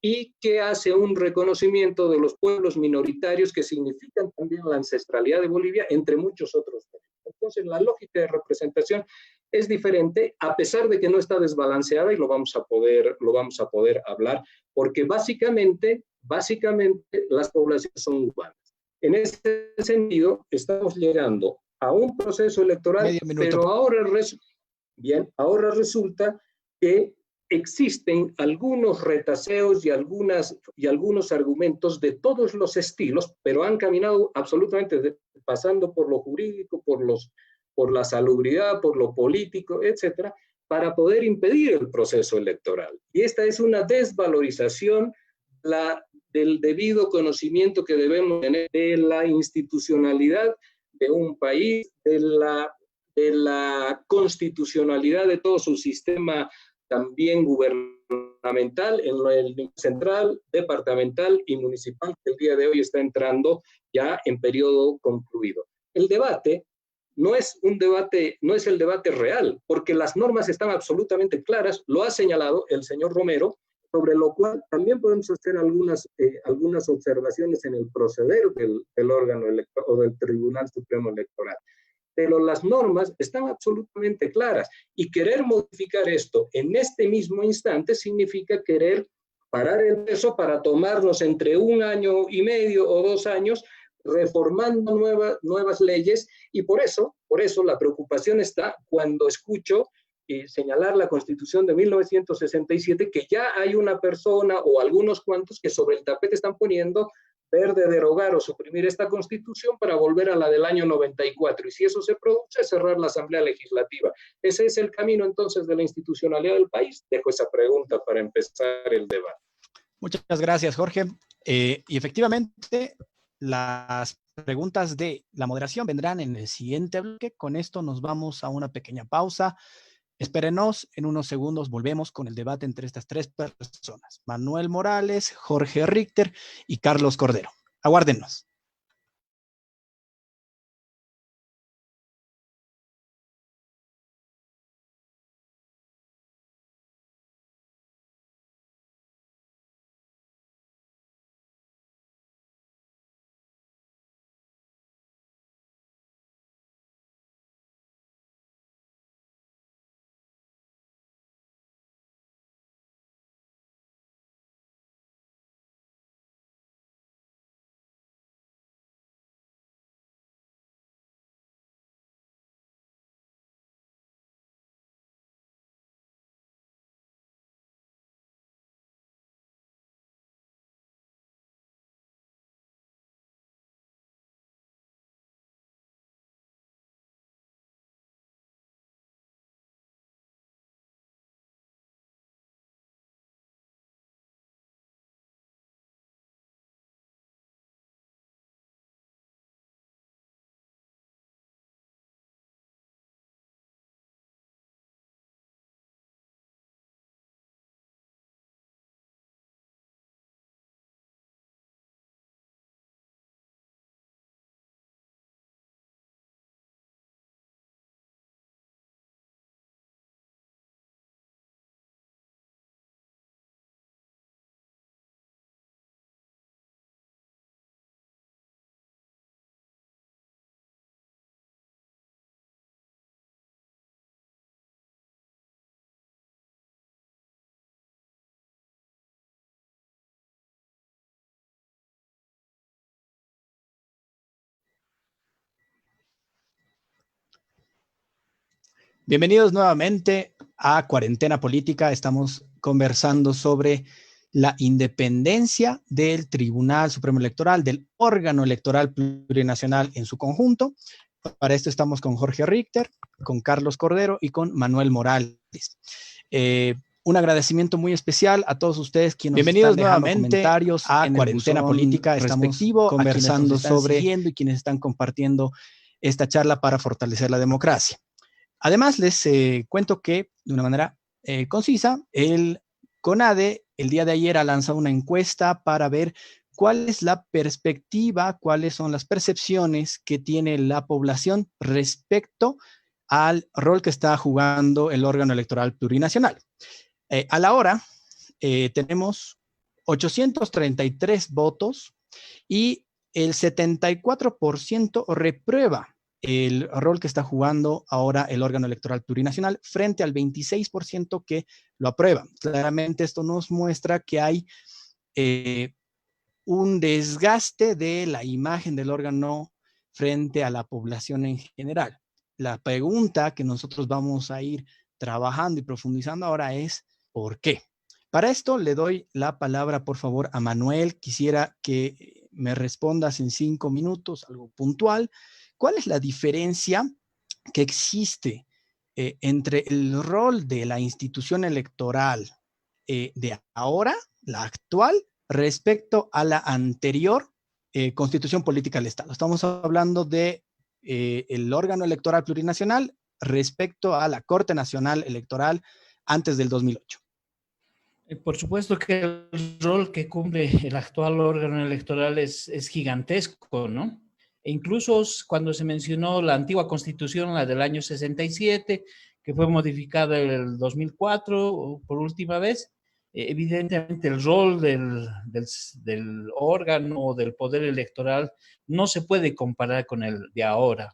y que hace un reconocimiento de los pueblos minoritarios que significan también la ancestralidad de Bolivia, entre muchos otros. Entonces, la lógica de representación es diferente, a pesar de que no está desbalanceada, y lo vamos a poder hablar, porque básicamente las poblaciones son urbanas. En ese sentido, estamos llegando a un proceso electoral, pero ahora resulta que existen algunos retaseos y algunos argumentos de todos los estilos, pero han caminado absolutamente pasando por lo jurídico, por la salubridad, por lo político, etcétera, para poder impedir el proceso electoral. Y esta es una desvalorización del debido conocimiento que debemos tener de la institucionalidad de un país, de la constitucionalidad de todo su sistema también gubernamental, en el nivel central, departamental y municipal, que el día de hoy está entrando ya en periodo concluido. El debate no es el debate real, porque las normas están absolutamente claras, lo ha señalado el señor Romero, sobre lo cual también podemos hacer algunas observaciones en el proceder del órgano electoral o del Tribunal Supremo Electoral. Pero las normas están absolutamente claras, y querer modificar esto en este mismo instante significa querer parar el peso para tomarnos entre 1 año y medio o 2 años reformando nuevas leyes, y por eso la preocupación está cuando escucho señalar la Constitución de 1967, que ya hay una persona o algunos cuantos que sobre el tapete están poniendo ver de derogar o suprimir esta Constitución para volver a la del año 94. Y si eso se produce, cerrar la Asamblea Legislativa. ¿Ese es el camino entonces de la institucionalidad del país? Dejo esa pregunta para empezar el debate. Muchas gracias, Jorge. Y efectivamente, las preguntas de la moderación vendrán en el siguiente bloque. Con esto nos vamos a una pequeña pausa. Espérenos, en unos segundos volvemos con el debate entre estas 3 personas: Manuel Morales, Jorge Richter y Carlos Cordero. Aguárdenos. Bienvenidos nuevamente a Cuarentena Política. Estamos conversando sobre la independencia del Tribunal Supremo Electoral, del órgano electoral plurinacional en su conjunto. Para esto estamos con Jorge Richter, con Carlos Cordero y con Manuel Morales. Un agradecimiento muy especial a todos ustedes quienes bienvenidos están dejando comentarios a Cuarentena Política. Estamos conversando sobre y quienes están compartiendo esta charla para fortalecer la democracia. Además, les cuento que de una manera concisa, el CONADE el día de ayer ha lanzado una encuesta para ver cuál es la perspectiva, cuáles son las percepciones que tiene la población respecto al rol que está jugando el órgano electoral plurinacional. A la hora tenemos 833 votos y el 74% reprueba el rol que está jugando ahora el órgano electoral plurinacional frente al 26% que lo aprueba. Claramente esto nos muestra que hay un desgaste de la imagen del órgano frente a la población en general. La pregunta que nosotros vamos a ir trabajando y profundizando ahora es ¿por qué? Para esto le doy la palabra, por favor, a Manuel. Quisiera que me respondas en 5 minutos, algo puntual. ¿Cuál es la diferencia que existe entre el rol de la institución electoral de ahora, la actual, respecto a la anterior Constitución Política del Estado? Estamos hablando de el órgano electoral plurinacional respecto a la Corte Nacional Electoral antes del 2008. Por supuesto que el rol que cumple el actual órgano electoral es gigantesco, ¿no? E incluso cuando se mencionó la antigua Constitución, la del año 67, que fue modificada en el 2004 por última vez, evidentemente el rol del órgano o del poder electoral no se puede comparar con el de ahora.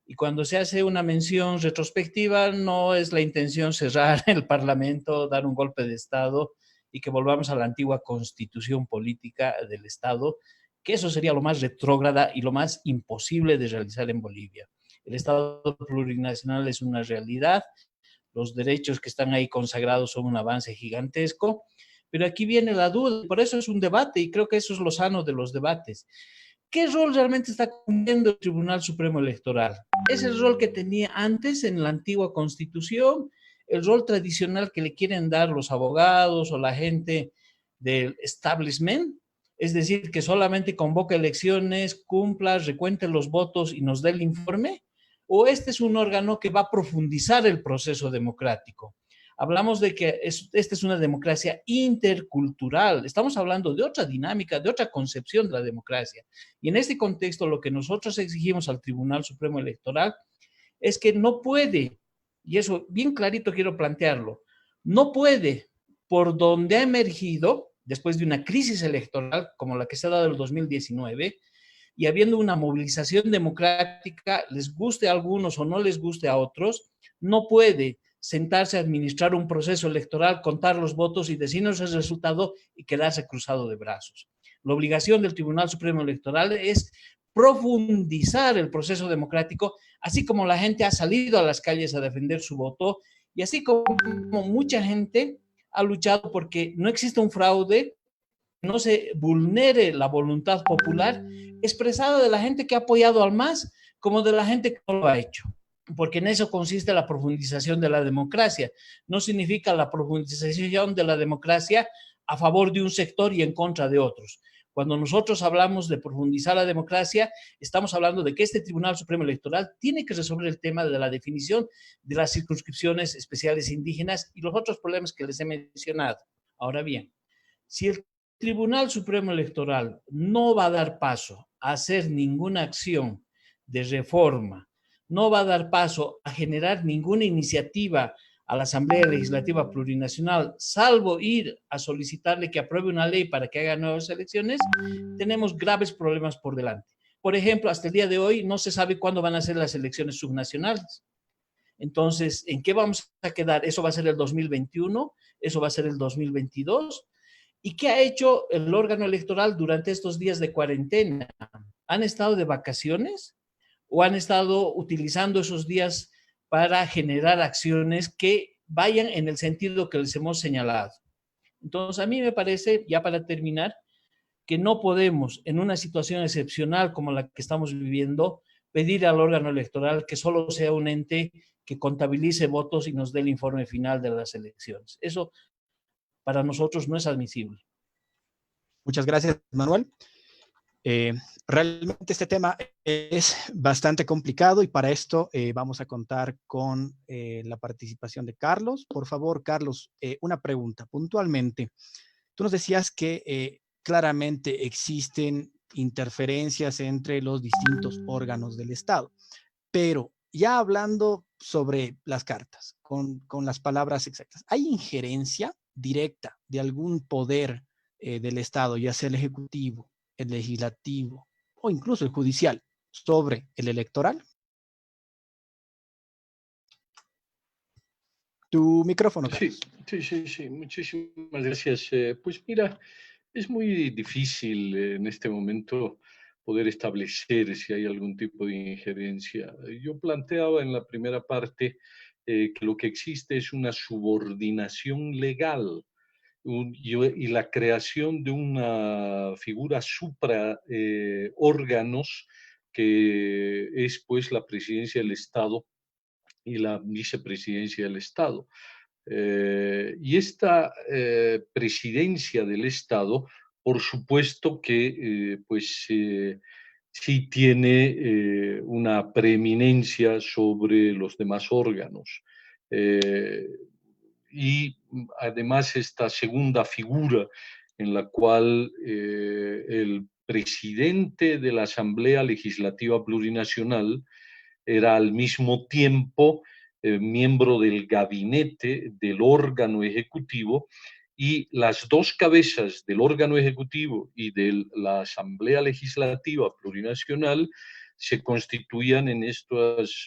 Y cuando se hace una mención retrospectiva, no es la intención cerrar el Parlamento, dar un golpe de Estado y que volvamos a la antigua Constitución Política del Estado, que eso sería lo más retrógrada y lo más imposible de realizar en Bolivia. El Estado plurinacional es una realidad, los derechos que están ahí consagrados son un avance gigantesco, pero aquí viene la duda, por eso es un debate y creo que eso es lo sano de los debates. ¿Qué rol realmente está cumpliendo el Tribunal Supremo Electoral? ¿Es el rol que tenía antes en la antigua Constitución? ¿El rol tradicional que le quieren dar los abogados o la gente del establishment? Es decir, que solamente convoca elecciones, cumpla, recuente los votos y nos dé el informe. ¿O este es un órgano que va a profundizar el proceso democrático? Hablamos de que esta es una democracia intercultural. Estamos hablando de otra dinámica, de otra concepción de la democracia. Y en este contexto, lo que nosotros exigimos al Tribunal Supremo Electoral es que no puede, y eso bien clarito quiero plantearlo, no puede, por donde ha emergido, después de una crisis electoral como la que se ha dado en el 2019, y habiendo una movilización democrática, les guste a algunos o no les guste a otros, no puede sentarse a administrar un proceso electoral, contar los votos y decirnos el resultado y quedarse cruzado de brazos. La obligación del Tribunal Supremo Electoral es profundizar el proceso democrático, así como la gente ha salido a las calles a defender su voto y así como mucha gente ha luchado porque no exista un fraude, no se vulnere la voluntad popular expresada de la gente que ha apoyado al MAS como de la gente que no lo ha hecho. Porque en eso consiste la profundización de la democracia. No significa la profundización de la democracia a favor de un sector y en contra de otros. Cuando nosotros hablamos de profundizar la democracia, estamos hablando de que este Tribunal Supremo Electoral tiene que resolver el tema de la definición de las circunscripciones especiales indígenas y los otros problemas que les he mencionado. Ahora bien, si el Tribunal Supremo Electoral no va a dar paso a hacer ninguna acción de reforma, no va a dar paso a generar ninguna iniciativa a la Asamblea Legislativa Plurinacional, salvo ir a solicitarle que apruebe una ley para que haga nuevas elecciones, tenemos graves problemas por delante. Por ejemplo, hasta el día de hoy no se sabe cuándo van a ser las elecciones subnacionales. Entonces, ¿en qué vamos a quedar? ¿Eso va a ser el 2021? ¿Eso va a ser el 2022? ¿Y qué ha hecho el órgano electoral durante estos días de cuarentena? ¿Han estado de vacaciones o han estado utilizando esos días para generar acciones que vayan en el sentido que les hemos señalado. Entonces, a mí me parece, ya para terminar, que no podemos, en una situación excepcional como la que estamos viviendo, pedir al órgano electoral que solo sea un ente que contabilice votos y nos dé el informe final de las elecciones. Eso para nosotros no es admisible. Muchas gracias, Manuel. Realmente este tema es bastante complicado y para esto vamos a contar con la participación de Carlos. Por favor, Carlos, una pregunta puntualmente. Tú nos decías que claramente existen interferencias entre los distintos órganos del Estado, pero ya hablando sobre las cartas, con las palabras exactas, ¿hay injerencia directa de algún poder del Estado, ya sea el ejecutivo, el legislativo o incluso el judicial, sobre el electoral? Tu micrófono, Carlos. Sí, muchísimas gracias. Pues mira, es muy difícil en este momento poder establecer si hay algún tipo de injerencia. Yo planteaba en la primera parte que lo que existe es una subordinación legal y la creación de una figura supra órganos que es pues la presidencia del Estado y la vicepresidencia del Estado. Y esta presidencia del Estado, por supuesto que sí tiene una preeminencia sobre los demás órganos. Y además esta segunda figura en la cual el presidente de la Asamblea Legislativa Plurinacional era al mismo tiempo miembro del gabinete del órgano ejecutivo, y las dos cabezas del órgano ejecutivo y de la Asamblea Legislativa Plurinacional se constituían en estas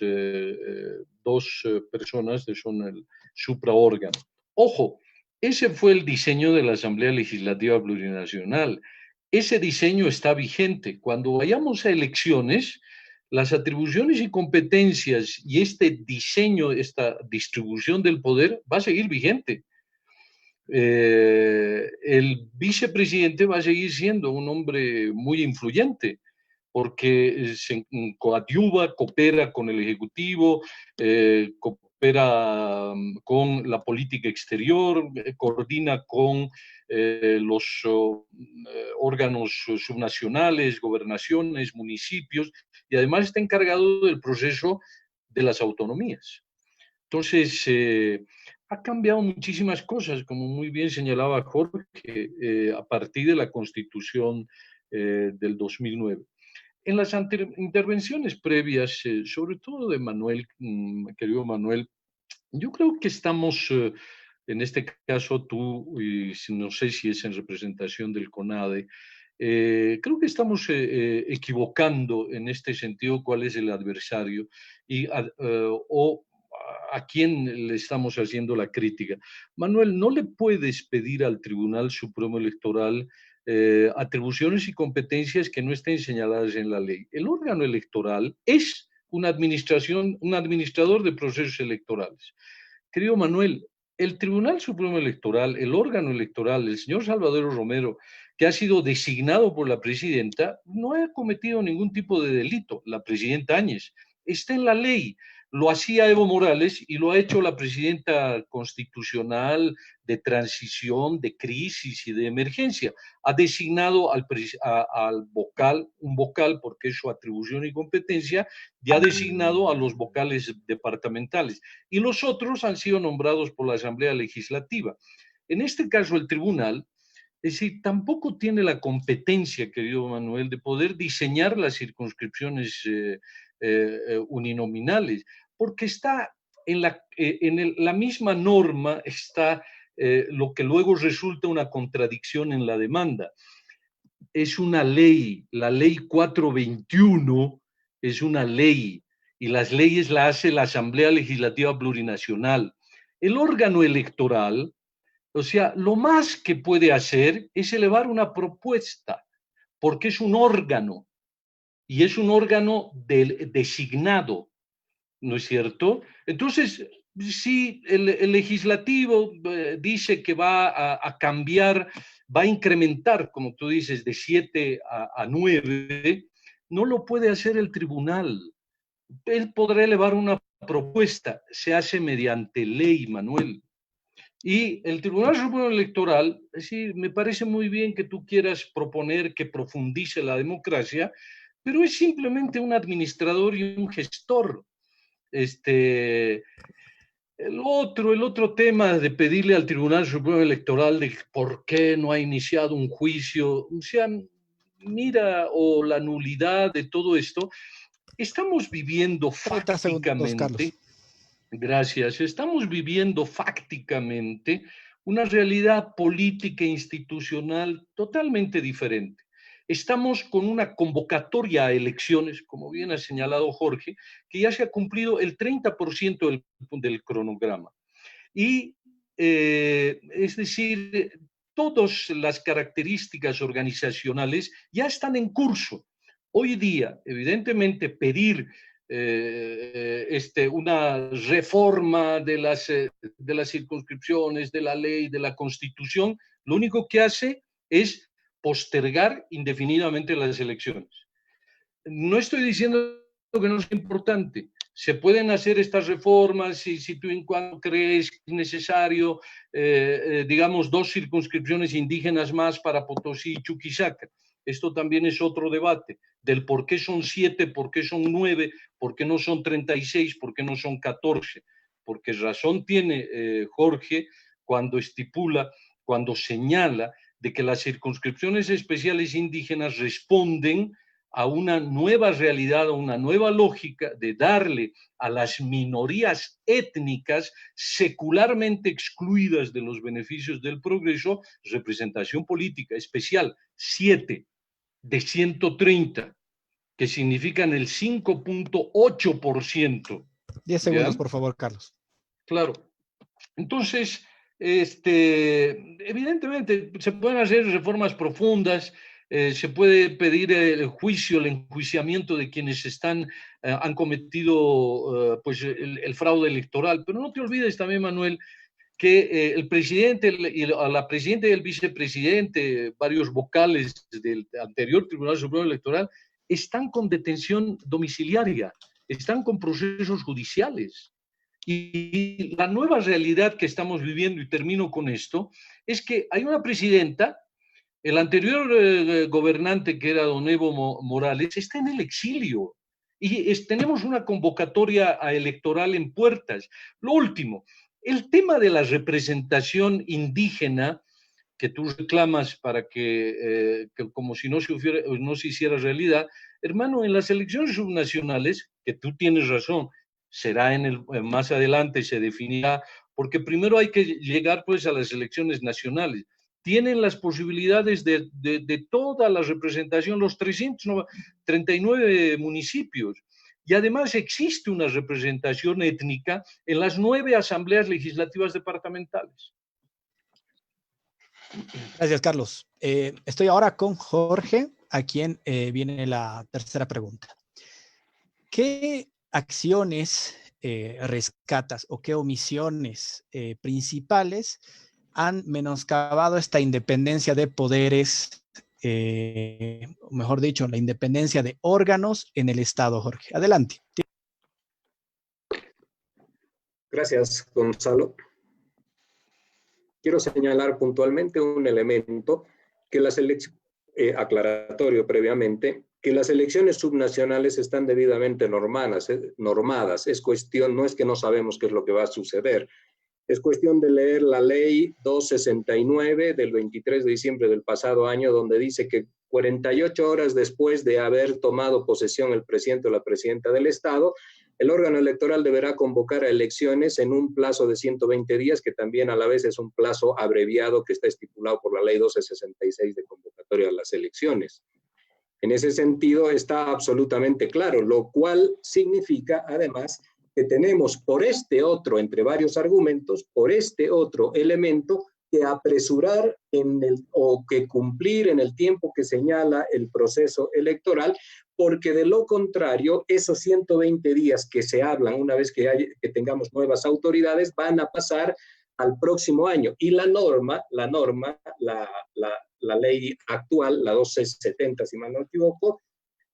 dos personas que son el supraórgano. Ojo, ese fue el diseño de la Asamblea Legislativa Plurinacional. Ese diseño está vigente. Cuando vayamos a elecciones, las atribuciones y competencias y este diseño, esta distribución del poder va a seguir vigente. El vicepresidente va a seguir siendo un hombre muy influyente porque se coadyuva, coopera con el Ejecutivo, coopera con la política exterior, coordina con los órganos subnacionales, gobernaciones, municipios, y además está encargado del proceso de las autonomías. Entonces, ha cambiado muchísimas cosas, como muy bien señalaba Jorge, a partir de la Constitución del 2009. En las intervenciones previas, sobre todo de Manuel, querido Manuel, yo creo que estamos, en este caso tú, y no sé si es en representación del CONADE, creo que estamos equivocando en este sentido cuál es el adversario o a quién le estamos haciendo la crítica. Manuel, no le puedes pedir al Tribunal Supremo Electoral atribuciones y competencias que no estén señaladas en la ley. El órgano electoral es un administrador de procesos electorales. Querido Manuel, el Tribunal Supremo Electoral, el órgano electoral, el señor Salvador Romero, que ha sido designado por la presidenta, no ha cometido ningún tipo de delito. La presidenta Áñez está en la ley. Lo hacía Evo Morales y lo ha hecho la presidenta constitucional de transición, de crisis y de emergencia. Ha designado al vocal, un vocal porque es su atribución y competencia, y ha designado a los vocales departamentales. Y los otros han sido nombrados por la Asamblea Legislativa. En este caso, el tribunal, es decir, tampoco tiene la competencia, querido Manuel, de poder diseñar las circunscripciones uninominales, porque está en la misma norma, está lo que luego resulta una contradicción en la demanda. Es una ley, la ley 421 es una ley, y las leyes las hace la Asamblea Legislativa Plurinacional. El órgano electoral, o sea, lo más que puede hacer es elevar una propuesta, porque es un órgano, y es un órgano designado. ¿no es cierto? Entonces, si el legislativo dice que va a cambiar, va a incrementar, como tú dices, de 7 a 9, no lo puede hacer el tribunal. Él podrá elevar una propuesta, se hace mediante ley, Manuel. Y el Tribunal Supremo Electoral, sí, me parece muy bien que tú quieras proponer que profundice la democracia, pero es simplemente un administrador y un gestor. El otro tema de pedirle al Tribunal Supremo Electoral de por qué no ha iniciado un juicio, o sea, mira, o la nulidad de todo esto, estamos viviendo 30 segundos, Carlos. fácticamente, gracias, estamos viviendo fácticamente una realidad política e institucional totalmente diferente. Estamos con una convocatoria a elecciones, como bien ha señalado Jorge, que ya se ha cumplido el 30% del cronograma. Y, es decir, todas las características organizacionales ya están en curso. Hoy día, evidentemente, pedir una reforma de las circunscripciones, de la ley, de la Constitución, lo único que hace es postergar indefinidamente las elecciones. No estoy diciendo que no es importante. Se pueden hacer estas reformas si tú en cuanto crees que es necesario, digamos, 2 circunscripciones indígenas más para Potosí y Chuquisaca. Esto también es otro debate, del por qué son 7, por qué son 9, por qué no son 36, por qué no son 14. Porque razón tiene Jorge cuando estipula, cuando señala de que las circunscripciones especiales indígenas responden a una nueva realidad, a una nueva lógica de darle a las minorías étnicas secularmente excluidas de los beneficios del progreso representación política especial, 7 de 130, que significan el 5.8%. 10 segundos, por favor, Carlos. Claro. Entonces, evidentemente, se pueden hacer reformas profundas, se puede pedir el juicio, el enjuiciamiento de quienes han cometido pues el fraude electoral, pero no te olvides también, Manuel, que el presidente, la presidenta y el vicepresidente, varios vocales del anterior Tribunal Supremo Electoral, están con detención domiciliaria, están con procesos judiciales. Y la nueva realidad que estamos viviendo, y termino con esto, es que hay una presidenta, el anterior gobernante que era don Evo Morales, está en el exilio. Y tenemos una convocatoria electoral en puertas. Lo último, el tema de la representación indígena que tú reclamas para que como si no se hiciera realidad, hermano, en las elecciones subnacionales, que tú tienes razón, será más adelante, se definirá, porque primero hay que llegar pues a las elecciones nacionales. Tienen las posibilidades de toda la representación, los 339 municipios. Y además existe una representación étnica en las 9 asambleas legislativas departamentales. Gracias, Carlos. Estoy ahora con Jorge, a quien viene la tercera pregunta. ¿Qué acciones rescatas o qué omisiones principales han menoscabado esta independencia de poderes, mejor dicho, la independencia de órganos en el Estado, Jorge? Adelante. Gracias, Gonzalo. Quiero señalar puntualmente un elemento que las aclaratorio previamente, que las elecciones subnacionales están debidamente normadas. Es cuestión, no es que no sabemos qué es lo que va a suceder, es cuestión de leer la ley 269 del 23 de diciembre del pasado año, donde dice que 48 horas después de haber tomado posesión el presidente o la presidenta del Estado, el órgano electoral deberá convocar a elecciones en un plazo de 120 días, que también a la vez es un plazo abreviado que está estipulado por la ley 1266 de convocatoria a las elecciones. En ese sentido está absolutamente claro, lo cual significa además que tenemos por este otro, entre varios argumentos, por este otro elemento que apresurar o que cumplir en el tiempo que señala el proceso electoral, porque de lo contrario, esos 120 días que se hablan una vez que tengamos nuevas autoridades, van a pasar al próximo año. Y la ley actual, la 1270, si mal no me equivoco,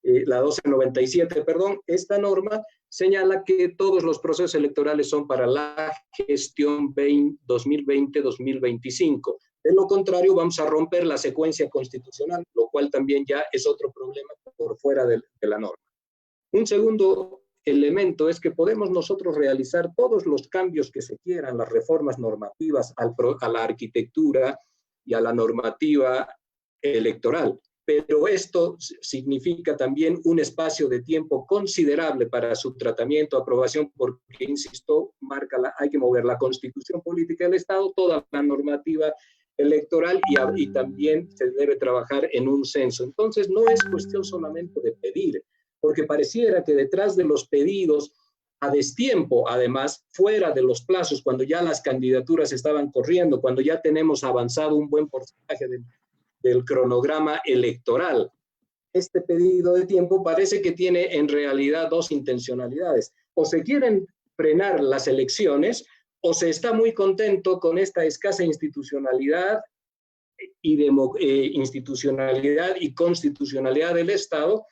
la 1297, perdón, esta norma señala que todos los procesos electorales son para la gestión 2020-2025. De lo contrario, vamos a romper la secuencia constitucional, lo cual también ya es otro problema por fuera de la norma. Un segundo elemento es que podemos nosotros realizar todos los cambios que se quieran, las reformas normativas a la arquitectura y a la normativa electoral. Pero esto significa también un espacio de tiempo considerable para su tratamiento, aprobación, porque, insisto, hay que mover la Constitución Política del Estado, toda la normativa electoral y también se debe trabajar en un censo. Entonces, no es cuestión solamente de pedir, porque pareciera que detrás de los pedidos a destiempo, además, fuera de los plazos, cuando ya las candidaturas estaban corriendo, cuando ya tenemos avanzado un buen porcentaje del cronograma electoral. Este pedido de tiempo parece que tiene en realidad dos intencionalidades. O se quieren frenar las elecciones, o se está muy contento con esta escasa institucionalidad y constitucionalidad del Estado,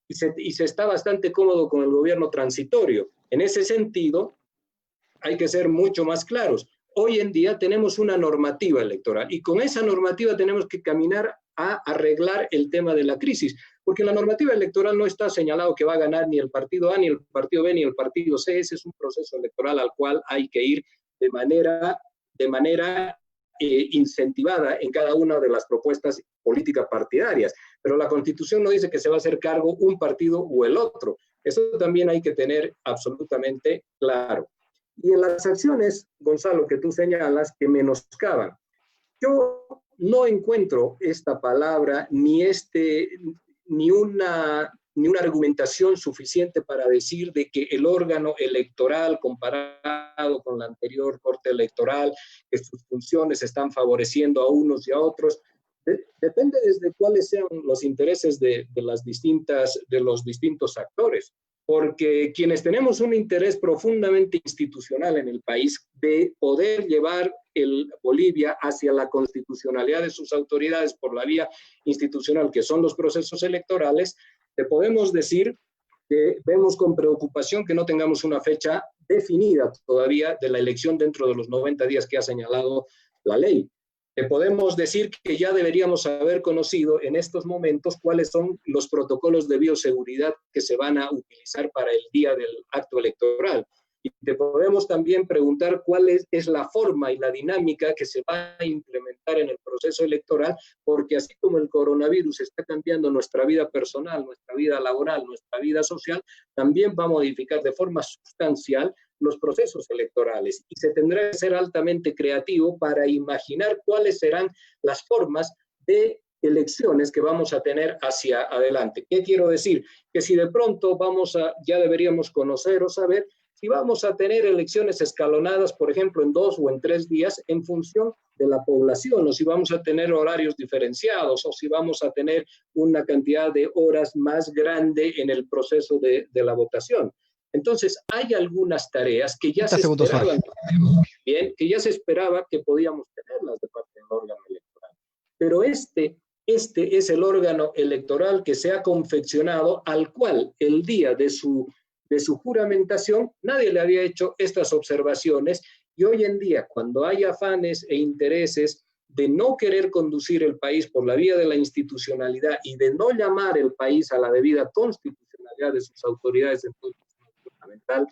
y se está bastante cómodo con el gobierno transitorio. En ese sentido, hay que ser mucho más claros. Hoy en día tenemos una normativa electoral y con esa normativa tenemos que caminar a arreglar el tema de la crisis, porque en la normativa electoral no está señalado que va a ganar ni el partido A, ni el partido B, ni el partido C. Ese es un proceso electoral al cual hay que ir de manera incentivada en cada una de las propuestas políticas partidarias. Pero la Constitución no dice que se va a hacer cargo un partido o el otro. Eso también hay que tener absolutamente claro. Y en las acciones, Gonzalo, que tú señalas, que menoscaban, yo no encuentro esta palabra ni una argumentación suficiente para decir de que el órgano electoral comparado con la anterior Corte Electoral, que sus funciones están favoreciendo a unos y a otros. Depende desde cuáles sean los intereses de los distintos actores. Porque quienes tenemos un interés profundamente institucional en el país de poder llevar Bolivia hacia la constitucionalidad de sus autoridades por la vía institucional, que son los procesos electorales, te podemos decir que vemos con preocupación que no tengamos una fecha definida todavía de la elección dentro de los 90 días que ha señalado la ley. Podemos decir que ya deberíamos haber conocido en estos momentos cuáles son los protocolos de bioseguridad que se van a utilizar para el día del acto electoral. Y te podemos también preguntar cuál es la forma y la dinámica que se va a implementar en el proceso electoral, porque así como el coronavirus está cambiando nuestra vida personal, nuestra vida laboral, nuestra vida social, también va a modificar de forma sustancial los procesos electorales y se tendrá que ser altamente creativo para imaginar cuáles serán las formas de elecciones que vamos a tener hacia adelante. ¿Qué quiero decir? Que si de pronto ya deberíamos conocer o saber si vamos a tener elecciones escalonadas, por ejemplo, en 2 o en 3 días en función de la población, o si vamos a tener horarios diferenciados, o si vamos a tener una cantidad de horas más grande en el proceso de la votación. Entonces, hay algunas tareas que ya se esperaba que podíamos tenerlas de parte del órgano electoral. Pero este es el órgano electoral que se ha confeccionado, al cual el día de su juramentación nadie le había hecho estas observaciones, y hoy en día, cuando hay afanes e intereses de no querer conducir el país por la vía de la institucionalidad y de no llamar el país a la debida constitucionalidad de sus autoridades en todo fundamental,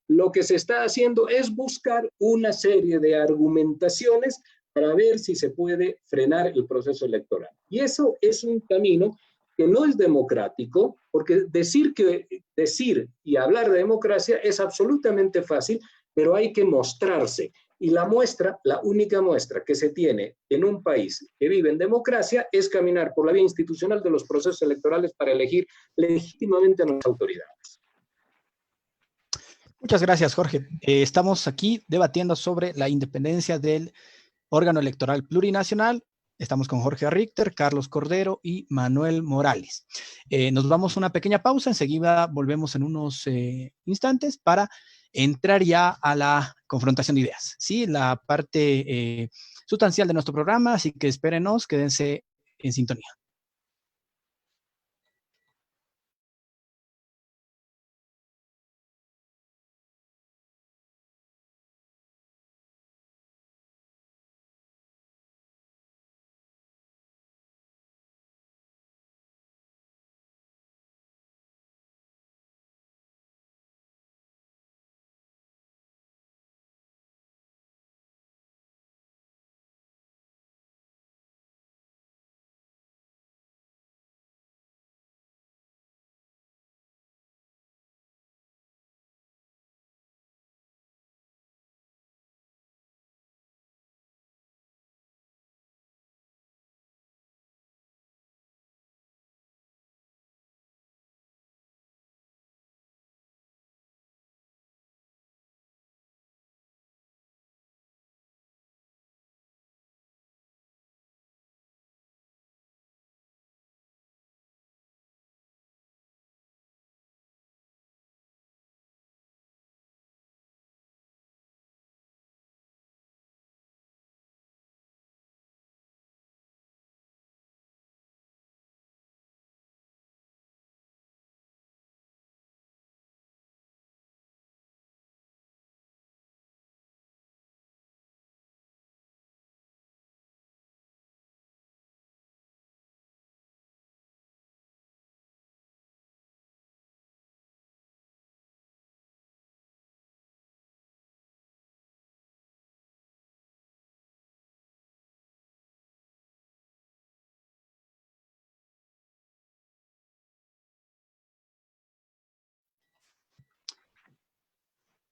lo que se está haciendo es buscar una serie de argumentaciones para ver si se puede frenar el proceso electoral. Y eso es un camino que no es democrático, porque decir y hablar de democracia es absolutamente fácil, pero hay que mostrarse. Y la única muestra que se tiene en un país que vive en democracia es caminar por la vía institucional de los procesos electorales para elegir legítimamente a nuestras autoridades. Muchas gracias, Jorge. Estamos aquí debatiendo sobre la independencia del órgano electoral plurinacional. Estamos con Jorge Richter, Carlos Cordero y Manuel Morales. Nos vamos a una pequeña pausa, enseguida volvemos en unos instantes para entrar ya a la confrontación de ideas, ¿sí? La parte sustancial de nuestro programa, así que espérenos, quédense en sintonía.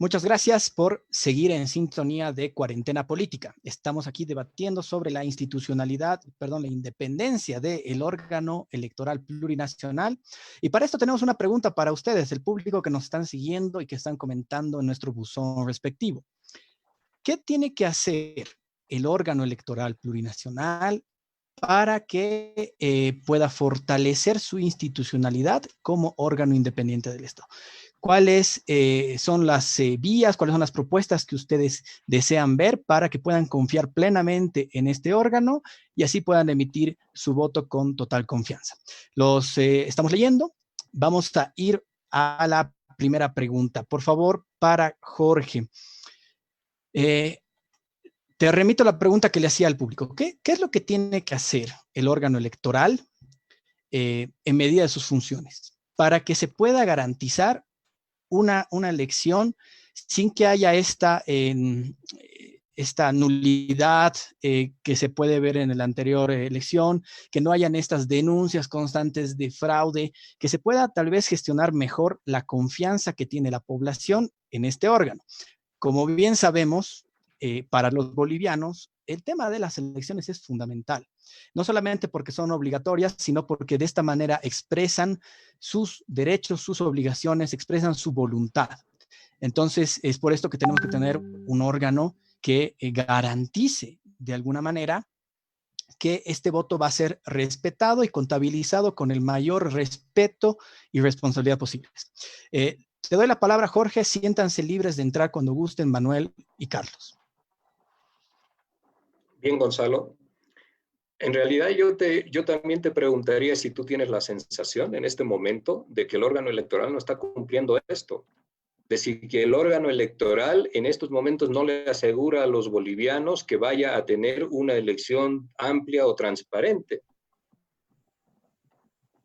Muchas gracias por seguir en sintonía de Cuarentena Política. Estamos aquí debatiendo sobre la la independencia del órgano electoral plurinacional. Y para esto tenemos una pregunta para ustedes, el público que nos están siguiendo y que están comentando en nuestro buzón respectivo. ¿Qué tiene que hacer el órgano electoral plurinacional para que pueda fortalecer su institucionalidad como órgano independiente del Estado? ¿Cuáles son las vías, cuáles son las propuestas que ustedes desean ver para que puedan confiar plenamente en este órgano y así puedan emitir su voto con total confianza? Los estamos leyendo. Vamos a ir a la primera pregunta. Por favor, para Jorge. Te remito a la pregunta que le hacía al público. ¿Qué es lo que tiene que hacer el órgano electoral en medida de sus funciones para que se pueda garantizar una elección sin que haya esta nulidad que se puede ver en la anterior elección, que no hayan estas denuncias constantes de fraude, que se pueda tal vez gestionar mejor la confianza que tiene la población en este órgano? Como bien sabemos, para los bolivianos, el tema de las elecciones es fundamental, no solamente porque son obligatorias, sino porque de esta manera expresan sus derechos, sus obligaciones, expresan su voluntad. Entonces, es por esto que tenemos que tener un órgano que garantice de alguna manera que este voto va a ser respetado y contabilizado con el mayor respeto y responsabilidad posibles. Te doy la palabra, Jorge. Siéntanse libres de entrar cuando gusten, Manuel y Carlos. Bien, Gonzalo. En realidad yo también te preguntaría si tú tienes la sensación en este momento de que el órgano electoral no está cumpliendo esto. De decir, que el órgano electoral en estos momentos no le asegura a los bolivianos que vaya a tener una elección amplia o transparente.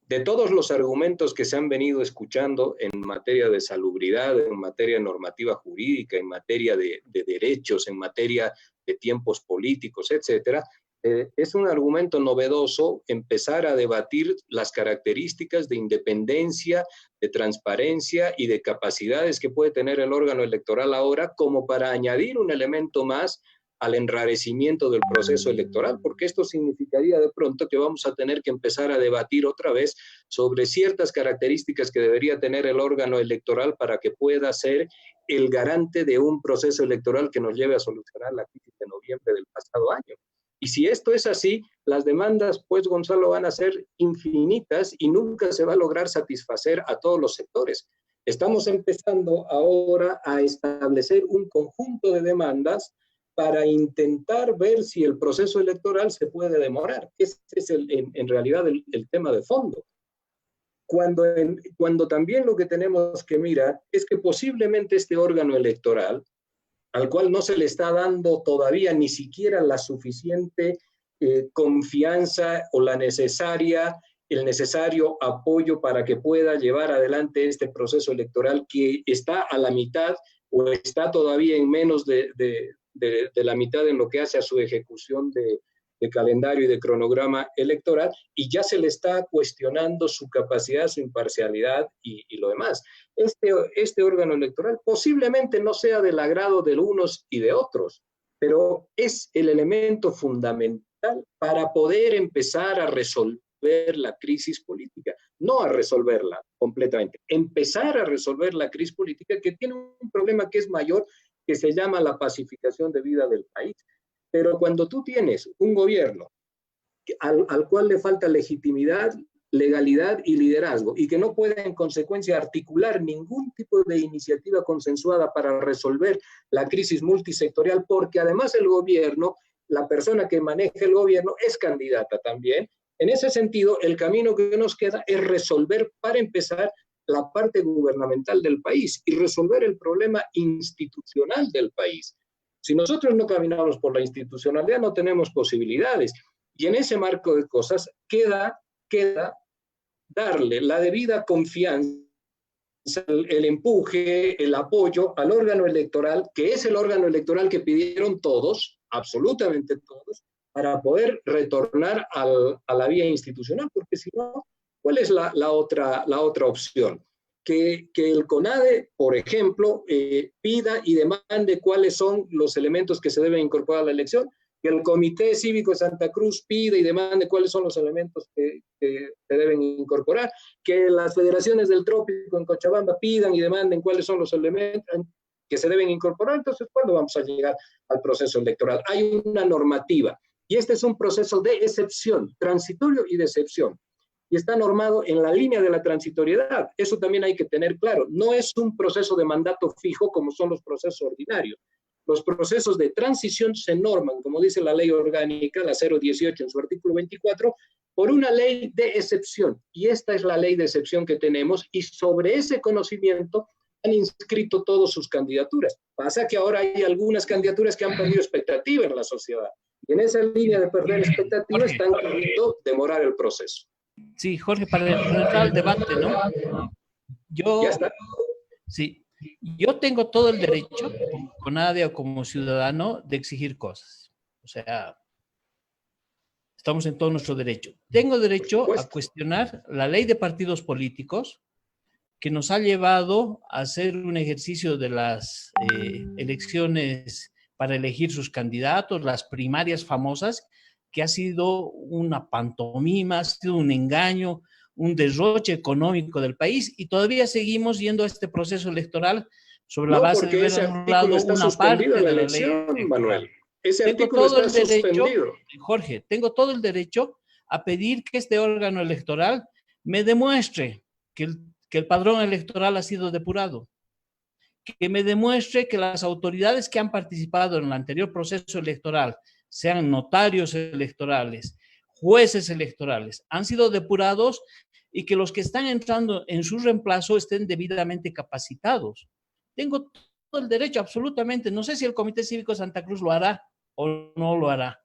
De todos los argumentos que se han venido escuchando en materia de salubridad, en materia de normativa jurídica, en materia de derechos, en materia de tiempos políticos, etcétera, es un argumento novedoso empezar a debatir las características de independencia, de transparencia y de capacidades que puede tener el órgano electoral ahora como para añadir un elemento más al enrarecimiento del proceso electoral, porque esto significaría de pronto que vamos a tener que empezar a debatir otra vez sobre ciertas características que debería tener el órgano electoral para que pueda ser el garante de un proceso electoral que nos lleve a solucionar la crisis de noviembre del pasado año. Y si esto es así, las demandas, pues, Gonzalo, van a ser infinitas y nunca se va a lograr satisfacer a todos los sectores. Estamos empezando ahora a establecer un conjunto de demandas para intentar ver si el proceso electoral se puede demorar. Ese es en realidad el tema de fondo. Cuando también lo que tenemos que mirar es que posiblemente este órgano electoral, al cual no se le está dando todavía ni siquiera la suficiente confianza o el necesario apoyo para que pueda llevar adelante este proceso electoral que está a la mitad o está todavía en menos de la mitad en lo que hace a su ejecución de calendario y de cronograma electoral, y ya se le está cuestionando su capacidad, su imparcialidad y lo demás. Este órgano electoral posiblemente no sea del agrado de unos y de otros, pero es el elemento fundamental para poder empezar a resolver la crisis política, no a resolverla completamente, empezar a resolver la crisis política que tiene un problema que es mayor, que se llama la pacificación de vida del país. Pero cuando tú tienes un gobierno al cual le falta legitimidad, legalidad y liderazgo, y que no puede en consecuencia articular ningún tipo de iniciativa consensuada para resolver la crisis multisectorial, porque además el gobierno, la persona que maneja el gobierno es candidata también. En ese sentido, el camino que nos queda es resolver, para empezar, la parte gubernamental del país y resolver el problema institucional del país. Si nosotros no caminamos por la institucionalidad, no tenemos posibilidades. Y en ese marco de cosas queda darle la debida confianza, el empuje, el apoyo al órgano electoral, que es el órgano electoral que pidieron todos, absolutamente todos, para poder retornar a la vía institucional, porque si no, ¿cuál es la otra opción? Que el CONADE, por ejemplo, pida y demande cuáles son los elementos que se deben incorporar a la elección, que el Comité Cívico de Santa Cruz pida y demande cuáles son los elementos que se deben incorporar, que las federaciones del trópico en Cochabamba pidan y demanden cuáles son los elementos que se deben incorporar. Entonces, ¿cuándo vamos a llegar al proceso electoral? Hay una normativa, y este es un proceso de excepción, transitorio y de excepción. Y está normado en la línea de la transitoriedad. Eso también hay que tener claro. No es un proceso de mandato fijo como son los procesos ordinarios. Los procesos de transición se norman, como dice la ley orgánica, la 018 en su artículo 24, por una ley de excepción. Y esta es la ley de excepción que tenemos, y sobre ese conocimiento han inscrito todas sus candidaturas. Pasa que ahora hay algunas candidaturas que han perdido expectativa en la sociedad. Y en esa línea de perder expectativa están queriendo demorar el proceso. Sí, Jorge, para entrar al debate, ¿no? ¿Ya está? Sí, yo tengo todo el derecho, como CONADE o como ciudadano, de exigir cosas. O sea, estamos en todo nuestro derecho. Tengo derecho a cuestionar la ley de partidos políticos, que nos ha llevado a hacer un ejercicio de las elecciones para elegir sus candidatos, las primarias famosas, que ha sido una pantomima, ha sido un engaño, un derroche económico del país, y todavía seguimos yendo a este proceso electoral sobre la base de haber anulado una parte de la elección, ley. Manuel, ese artículo está suspendido. Jorge, tengo todo el derecho a pedir que este órgano electoral me demuestre que el padrón electoral ha sido depurado, que me demuestre que las autoridades que han participado en el anterior proceso electoral, sean notarios electorales, jueces electorales, han sido depurados, y que los que están entrando en su reemplazo estén debidamente capacitados. Tengo todo el derecho, absolutamente. No sé si el Comité Cívico de Santa Cruz lo hará o no lo hará.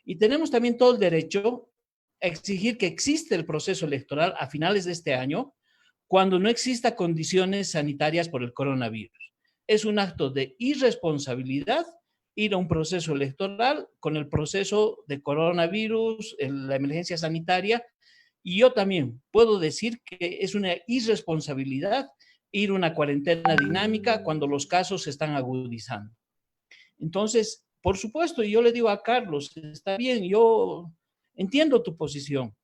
Y tenemos también todo el derecho a exigir que existe el proceso electoral a finales de este año, cuando no exista condiciones sanitarias por el coronavirus. Es un acto de irresponsabilidad ir a un proceso electoral con el proceso de coronavirus, la emergencia sanitaria, y yo también puedo decir que es una irresponsabilidad ir a una cuarentena dinámica cuando los casos se están agudizando. Entonces, Por supuesto, y yo le digo a Carlos, está bien, yo entiendo tu posición,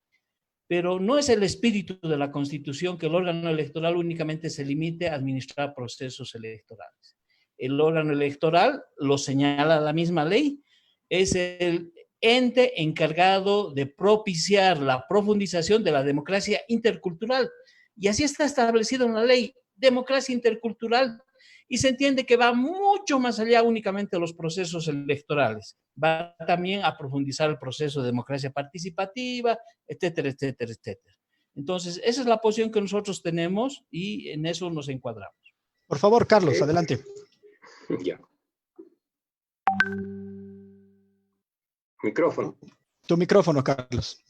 pero no es el espíritu de la Constitución que el órgano electoral únicamente se limite a administrar procesos electorales. El órgano electoral, lo señala la misma ley, es el ente encargado de propiciar la profundización de la democracia intercultural. Y así está establecido en la ley, democracia intercultural. Y se entiende que va mucho más allá únicamente de los procesos electorales. Va también a profundizar el proceso de democracia participativa, etcétera, etcétera, etcétera. Entonces, esa es la posición que nosotros tenemos y en eso nos encuadramos. Por favor, Carlos, adelante. Ya. Micrófono. Tu micrófono, Carlos.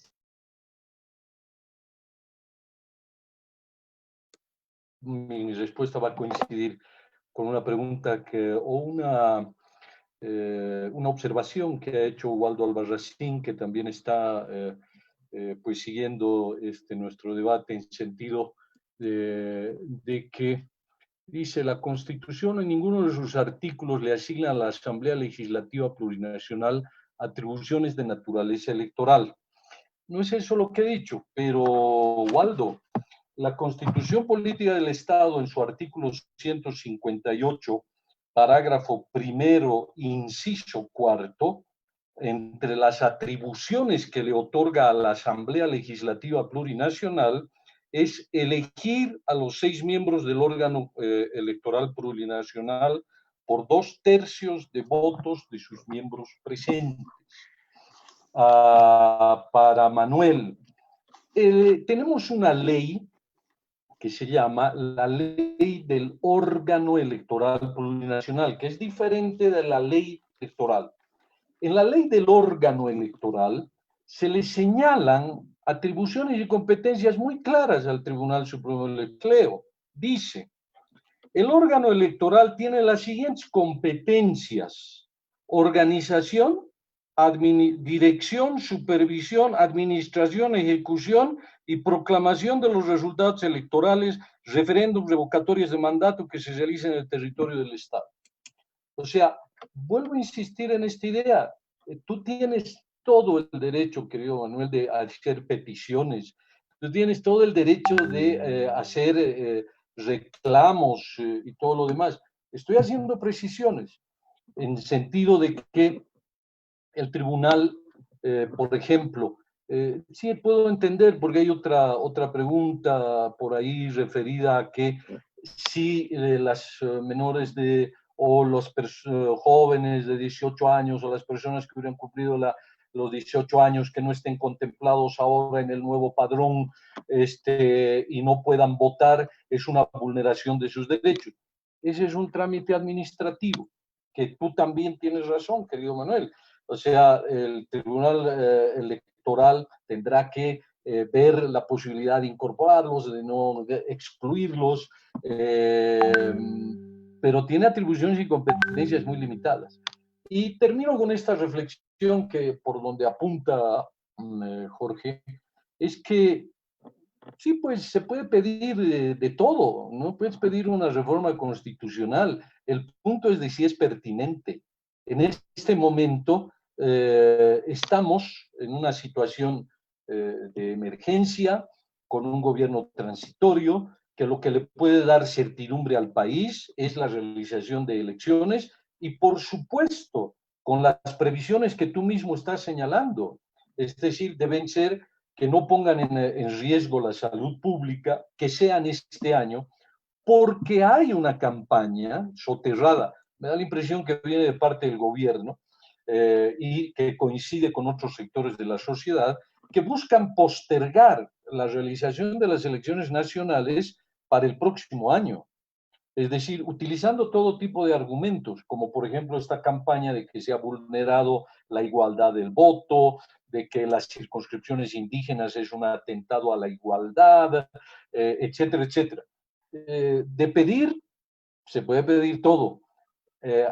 Mi respuesta va a coincidir con una pregunta o una observación que ha hecho Waldo Albarracín, que también está pues siguiendo nuestro debate en sentido de que dice: la Constitución en ninguno de sus artículos le asigna a la Asamblea Legislativa Plurinacional atribuciones de naturaleza electoral. No es eso lo que he dicho, pero Waldo, la Constitución Política del Estado, en su artículo 158, parágrafo primero, inciso cuarto, entre las atribuciones que le otorga a la Asamblea Legislativa Plurinacional, es elegir a los 6 miembros del órgano electoral plurinacional por 2/3 de votos de sus miembros presentes. Para Manuel, tenemos una ley que se llama la Ley del Órgano Electoral Plurinacional, que es diferente de la ley electoral. En la Ley del Órgano Electoral se le señalan atribuciones y competencias muy claras al Tribunal Supremo del Empleo. Dice: el órgano electoral tiene las siguientes competencias: organización, dirección, supervisión, administración, ejecución y proclamación de los resultados electorales, referéndums, revocatorias de mandato que se realicen en el territorio del Estado. O sea, vuelvo a insistir en esta idea. Tú tienes todo el derecho, querido Manuel, de hacer peticiones. Tú tienes todo el derecho de hacer reclamos y todo lo demás. Estoy haciendo precisiones en el sentido de que el tribunal, por ejemplo, sí puedo entender, porque hay otra pregunta por ahí referida a que si las menores o los jóvenes de 18 años o las personas que hubieran cumplido los 18 años que no estén contemplados ahora en el nuevo padrón y no puedan votar, es una vulneración de sus derechos. Ese es un trámite administrativo, que tú también tienes razón, querido Manuel. O sea, el Tribunal Electoral tendrá que ver la posibilidad de incorporarlos, de no excluirlos, pero tiene atribuciones y competencias muy limitadas. Y termino con esta reflexión que por donde apunta Jorge, es que sí, pues se puede pedir de todo, ¿no? Puedes pedir una reforma constitucional. El punto es de si es pertinente. En este momento estamos en una situación de emergencia, con un gobierno transitorio, que lo que le puede dar certidumbre al país es la realización de elecciones y, por supuesto, con las previsiones que tú mismo estás señalando. Es decir, deben ser que no pongan en riesgo la salud pública, que sean este año, porque hay una campaña soterrada. Me da la impresión que viene de parte del gobierno y que coincide con otros sectores de la sociedad, que buscan postergar la realización de las elecciones nacionales para el próximo año. Es decir, utilizando todo tipo de argumentos, como por ejemplo esta campaña de que se ha vulnerado la igualdad del voto, de que las circunscripciones indígenas es un atentado a la igualdad, etcétera, etcétera. De pedir, se puede pedir todo.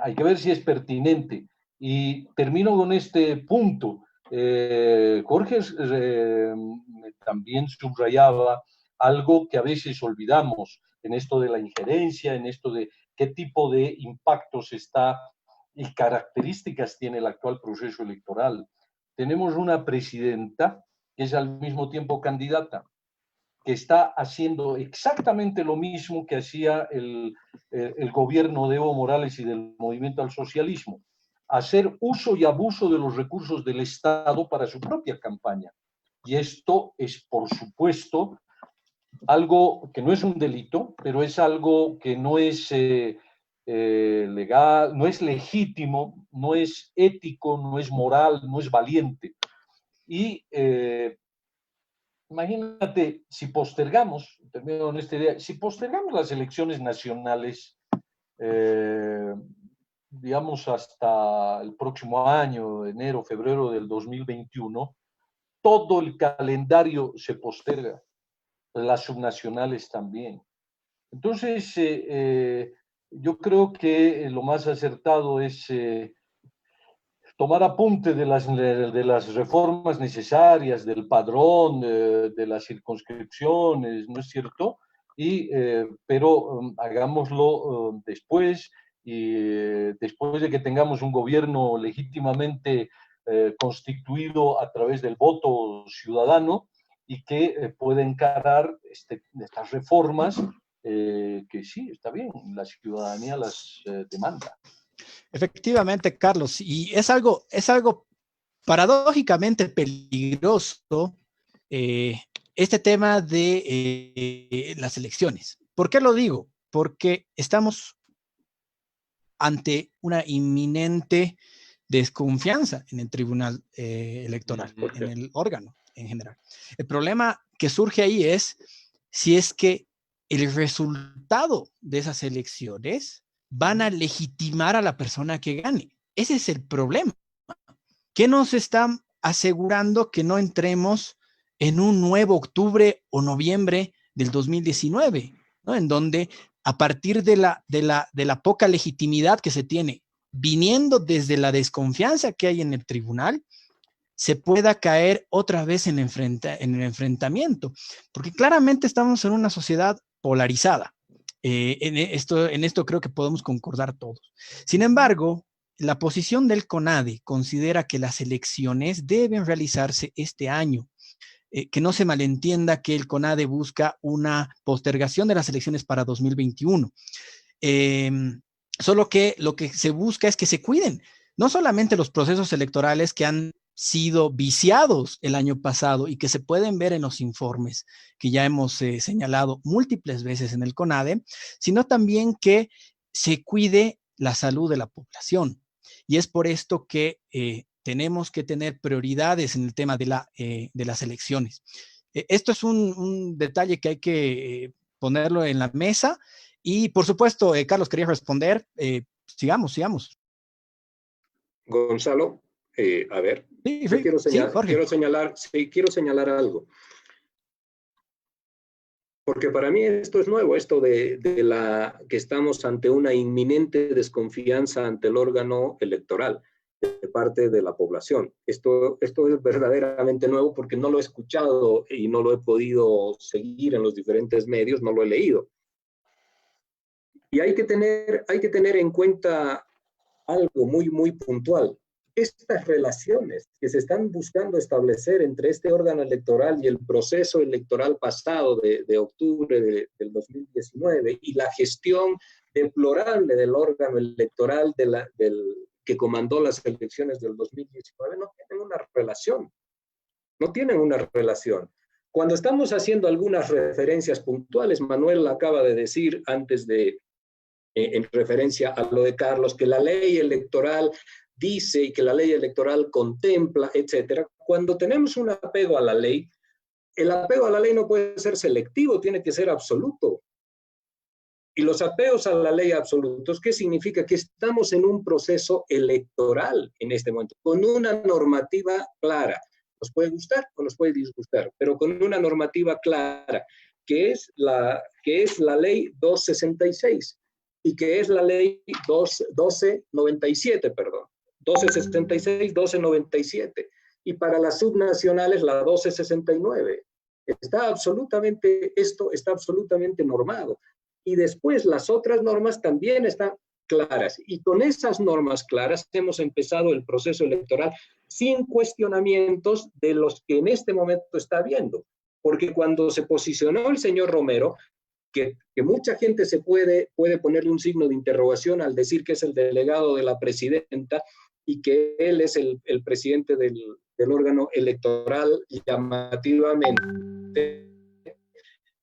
Hay que ver si es pertinente. Y termino con este punto. Jorge también subrayaba algo que a veces olvidamos en esto de la injerencia, en esto de qué tipo de impactos está y características tiene el actual proceso electoral. Tenemos una presidenta que es al mismo tiempo candidata, que está haciendo exactamente lo mismo que hacía el gobierno de Evo Morales y del movimiento al socialismo, hacer uso y abuso de los recursos del Estado para su propia campaña. Y esto es, por supuesto, algo que no es un delito, pero es algo que no es legal, no es legítimo, no es ético, no es moral, no es valiente. Y imagínate, si postergamos, termino en esta idea, si postergamos las elecciones nacionales, digamos hasta el próximo año, enero, febrero del 2021, todo el calendario se posterga, las subnacionales también. Entonces, yo creo que lo más acertado es tomar apunte de las reformas necesarias, del padrón, de las circunscripciones, ¿no es cierto? Pero hagámoslo después, y después de que tengamos un gobierno legítimamente constituido a través del voto ciudadano y que pueda encarar estas reformas que sí, está bien, la ciudadanía las demanda. Efectivamente, Carlos, y es algo paradójicamente peligroso este tema de las elecciones. ¿Por qué lo digo? Porque estamos ante una inminente desconfianza en el tribunal electoral, en el órgano en general. El problema que surge ahí es si es que el resultado de esas elecciones van a legitimar a la persona que gane. Ese es el problema. ¿Qué nos están asegurando que no entremos en un nuevo octubre o noviembre del 2019, ¿no? En donde a partir de la poca legitimidad que se tiene, viniendo desde la desconfianza que hay en el tribunal, se pueda caer otra vez en el enfrentamiento? Porque claramente estamos en una sociedad polarizada. En esto creo que podemos concordar todos. Sin embargo, la posición del CONADE considera que las elecciones deben realizarse este año. Que no se malentienda que el CONADE busca una postergación de las elecciones para 2021. Solo que lo que se busca es que se cuiden no solamente los procesos electorales que han sido viciados el año pasado y que se pueden ver en los informes que ya hemos señalado múltiples veces en el CONADE, sino también que se cuide la salud de la población. Y es por esto que tenemos que tener prioridades en el tema de las elecciones. Esto es un detalle que hay que ponerlo en la mesa. Y por supuesto, Carlos, quería responder. Sigamos. Gonzalo, a ver, sí, quiero señalar algo. Porque para mí esto es nuevo, esto de que estamos ante una inminente desconfianza ante el órgano electoral de parte de la población. Esto es verdaderamente nuevo porque no lo he escuchado y no lo he podido seguir en los diferentes medios, no lo he leído. Y hay que tener en cuenta algo muy, muy puntual. Estas relaciones que se están buscando establecer entre este órgano electoral y el proceso electoral pasado de octubre del 2019 y la gestión deplorable del órgano electoral que comandó las elecciones del 2019 no tienen una relación. No tienen una relación. Cuando estamos haciendo algunas referencias puntuales, Manuel acaba de decir antes en referencia a lo de Carlos, que la ley electoral dice y que la ley electoral contempla, etcétera. Cuando tenemos un apego a la ley, el apego a la ley no puede ser selectivo, tiene que ser absoluto. Y los apegos a la ley absolutos, ¿qué significa? Que estamos en un proceso electoral en este momento, con una normativa clara. Nos puede gustar o nos puede disgustar, pero con una normativa clara, que es la ley 266 y que es la ley 1297, perdón. 1266, 1297. Y para las subnacionales, la 1269. Esto está absolutamente normado. Y después las otras normas también están claras. Y con esas normas claras hemos empezado el proceso electoral sin cuestionamientos de los que en este momento está habiendo. Porque cuando se posicionó el señor Romero, que mucha gente se puede ponerle un signo de interrogación al decir que es el delegado de la presidenta y que él es el presidente del órgano electoral llamativamente,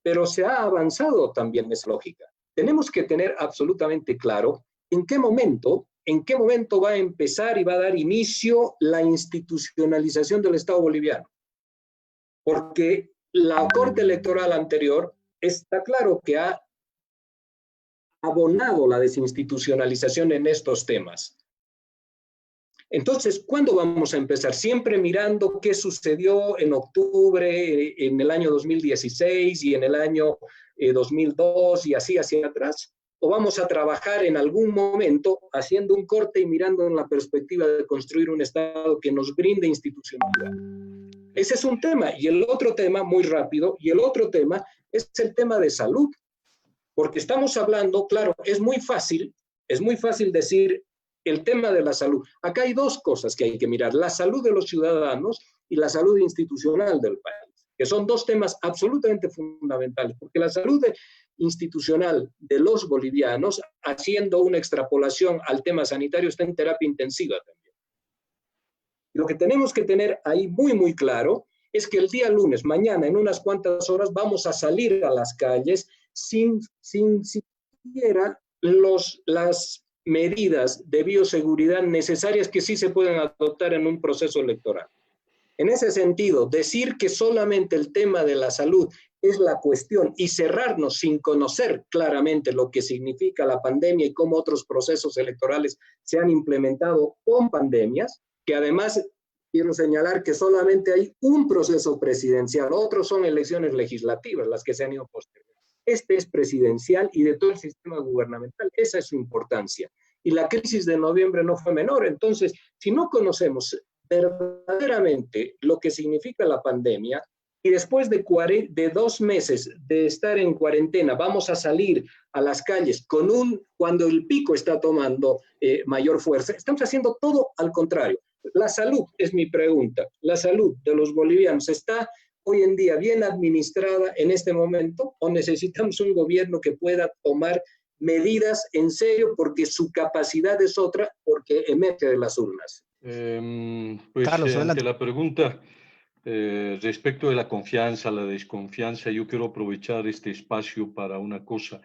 pero se ha avanzado también esa lógica. Tenemos que tener absolutamente claro en qué momento va a empezar y va a dar inicio la institucionalización del Estado boliviano. Porque la Corte Electoral anterior está claro que ha abonado la desinstitucionalización en estos temas. Entonces, ¿cuándo vamos a empezar? Siempre mirando qué sucedió en octubre, en el año 2016 y en el año 2002 y así hacia atrás. ¿O vamos a trabajar en algún momento haciendo un corte y mirando en la perspectiva de construir un Estado que nos brinde institucionalidad? Ese es un tema. Y el otro tema, muy rápido, y el otro tema es el tema de salud. Porque estamos hablando, claro, es muy fácil decir el tema de la salud. Acá hay dos cosas que hay que mirar, la salud de los ciudadanos y la salud institucional del país, que son dos temas absolutamente fundamentales, porque la salud institucional de los bolivianos, haciendo una extrapolación al tema sanitario, está en terapia intensiva también. Lo que tenemos que tener ahí muy, muy claro es que el día lunes, mañana, en unas cuantas horas, vamos a salir a las calles sin siquiera las medidas de bioseguridad necesarias que sí se pueden adoptar en un proceso electoral. En ese sentido, decir que solamente el tema de la salud es la cuestión y cerrarnos sin conocer claramente lo que significa la pandemia y cómo otros procesos electorales se han implementado con pandemias, que además quiero señalar que solamente hay un proceso presidencial, otros son elecciones legislativas, las que se han ido postergando. Este es presidencial y de todo el sistema gubernamental, esa es su importancia. Y la crisis de noviembre no fue menor. Entonces, si no conocemos verdaderamente lo que significa la pandemia, y después de 2 meses de estar en cuarentena, vamos a salir a las calles cuando el pico está tomando mayor fuerza, estamos haciendo todo al contrario. La salud, es mi pregunta, la salud de los bolivianos está hoy en día bien administrada en este momento, o necesitamos un gobierno que pueda tomar medidas en serio porque su capacidad es otra, porque emerge de las urnas? Pues Carlos, ante la pregunta respecto de la confianza, la desconfianza, yo quiero aprovechar este espacio para una cosa.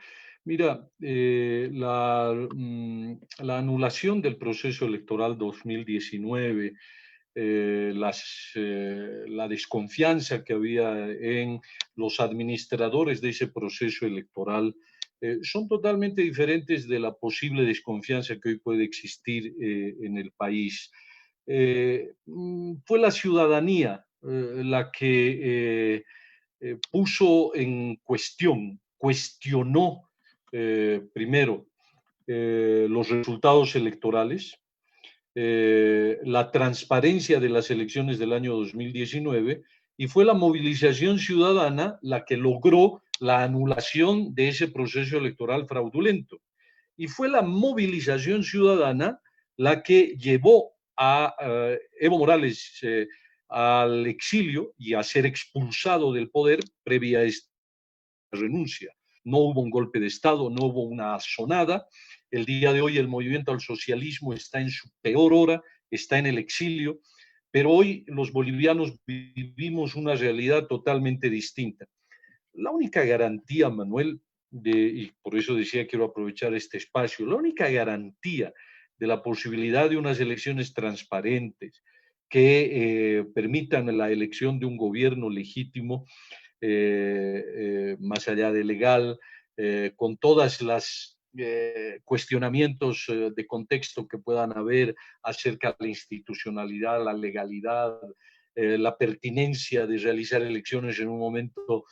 Mira, la anulación del proceso electoral 2019, la desconfianza que había en los administradores de ese proceso electoral son totalmente diferentes de la posible desconfianza que hoy puede existir en el país. Fue la ciudadanía la que puso en cuestionó primero los resultados electorales, la transparencia de las elecciones del año 2019, y fue la movilización ciudadana la que logró la anulación de ese proceso electoral fraudulento. Y fue la movilización ciudadana la que llevó a Evo Morales al exilio y a ser expulsado del poder previa a esta renuncia. No hubo un golpe de Estado, no hubo una asonada. El día de hoy el movimiento al socialismo está en su peor hora, está en el exilio, pero hoy los bolivianos vivimos una realidad totalmente distinta. La única garantía, Manuel, y por eso decía quiero aprovechar este espacio, la única garantía de la posibilidad de unas elecciones transparentes que permitan la elección de un gobierno legítimo, más allá de legal, con todas las cuestionamientos de contexto que puedan haber acerca de la institucionalidad, la legalidad, la pertinencia de realizar elecciones en un momento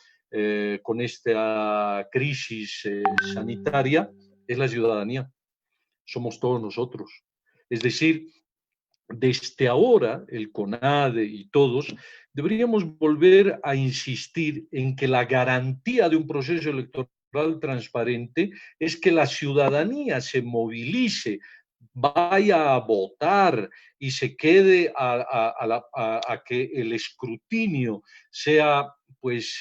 con esta crisis sanitaria, es la ciudadanía. Somos todos nosotros. Es decir, desde ahora, el CONADE y todos, deberíamos volver a insistir en que la garantía de un proceso electoral transparente es que la ciudadanía se movilice, vaya a votar y se quede a que el escrutinio sea pues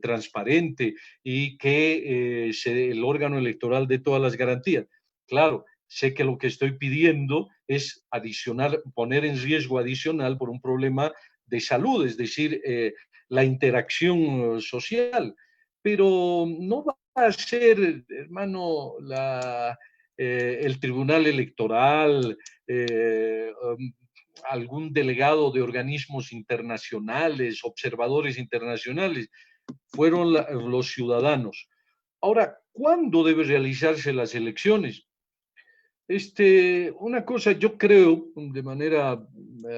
transparente y que el órgano electoral dé todas las garantías. Claro, sé que lo que estoy pidiendo es adicionar, poner en riesgo adicional por un problema de salud, es decir, la interacción social. Pero no va a ser, hermano, el Tribunal Electoral, algún delegado de organismos internacionales, observadores internacionales, fueron los ciudadanos. Ahora, ¿cuándo deben realizarse las elecciones? Una cosa, yo creo, de manera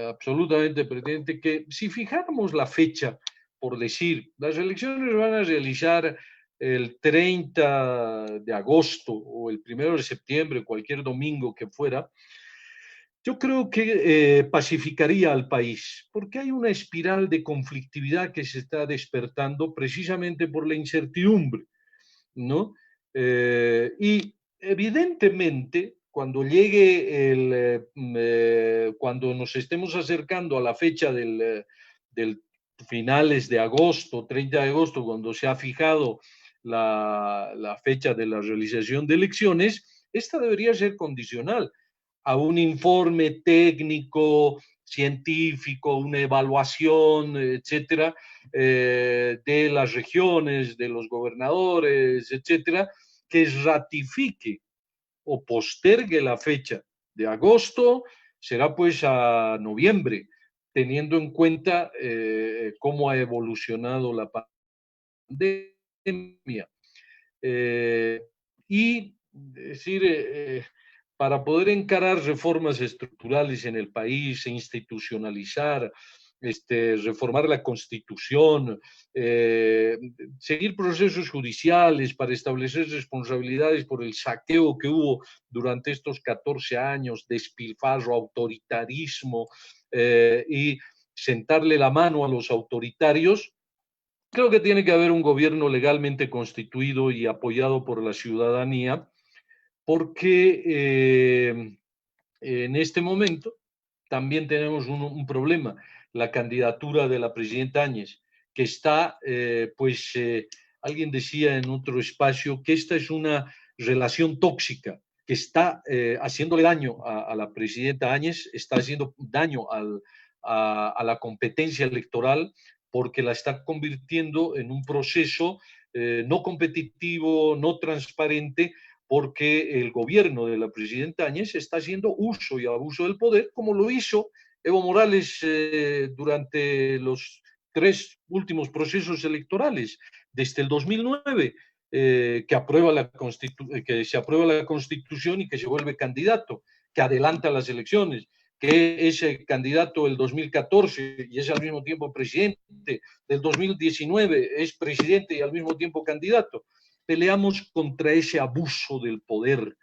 absolutamente pertinente, que si fijáramos la fecha, por decir, las elecciones van a realizar el 30 de agosto o el 1 de septiembre, cualquier domingo que fuera, yo creo que pacificaría al país, porque hay una espiral de conflictividad que se está despertando precisamente por la incertidumbre, ¿no? Y evidentemente, cuando llegue cuando nos estemos acercando a la fecha del finales de agosto, 30 de agosto, cuando se ha fijado la fecha de la realización de elecciones, esta debería ser condicional a un informe técnico, científico, una evaluación, etcétera, de las regiones, de los gobernadores, etcétera, que ratifique o postergue la fecha de agosto, será pues a noviembre, teniendo en cuenta cómo ha evolucionado la pandemia. Y decir, para poder encarar reformas estructurales en el país, institucionalizar, reformar la Constitución, seguir procesos judiciales para establecer responsabilidades por el saqueo que hubo durante estos 14 años, despilfarro, autoritarismo, y sentarle la mano a los autoritarios. Creo que tiene que haber un gobierno legalmente constituido y apoyado por la ciudadanía, porque en este momento también tenemos un problema, la candidatura de la presidenta Áñez, que está, alguien decía en otro espacio que esta es una relación tóxica, que está haciéndole daño a la presidenta Áñez, está haciendo daño a la competencia electoral, porque la está convirtiendo en un proceso no competitivo, no transparente, porque el gobierno de la presidenta Áñez está haciendo uso y abuso del poder, como lo hizo Evo Morales durante los 3 últimos procesos electorales, desde el 2009, que se aprueba la Constitución y que se vuelve candidato, que adelanta las elecciones, que es candidato del 2014 y es al mismo tiempo presidente, del 2019 es presidente y al mismo tiempo candidato. Peleamos contra ese abuso del poder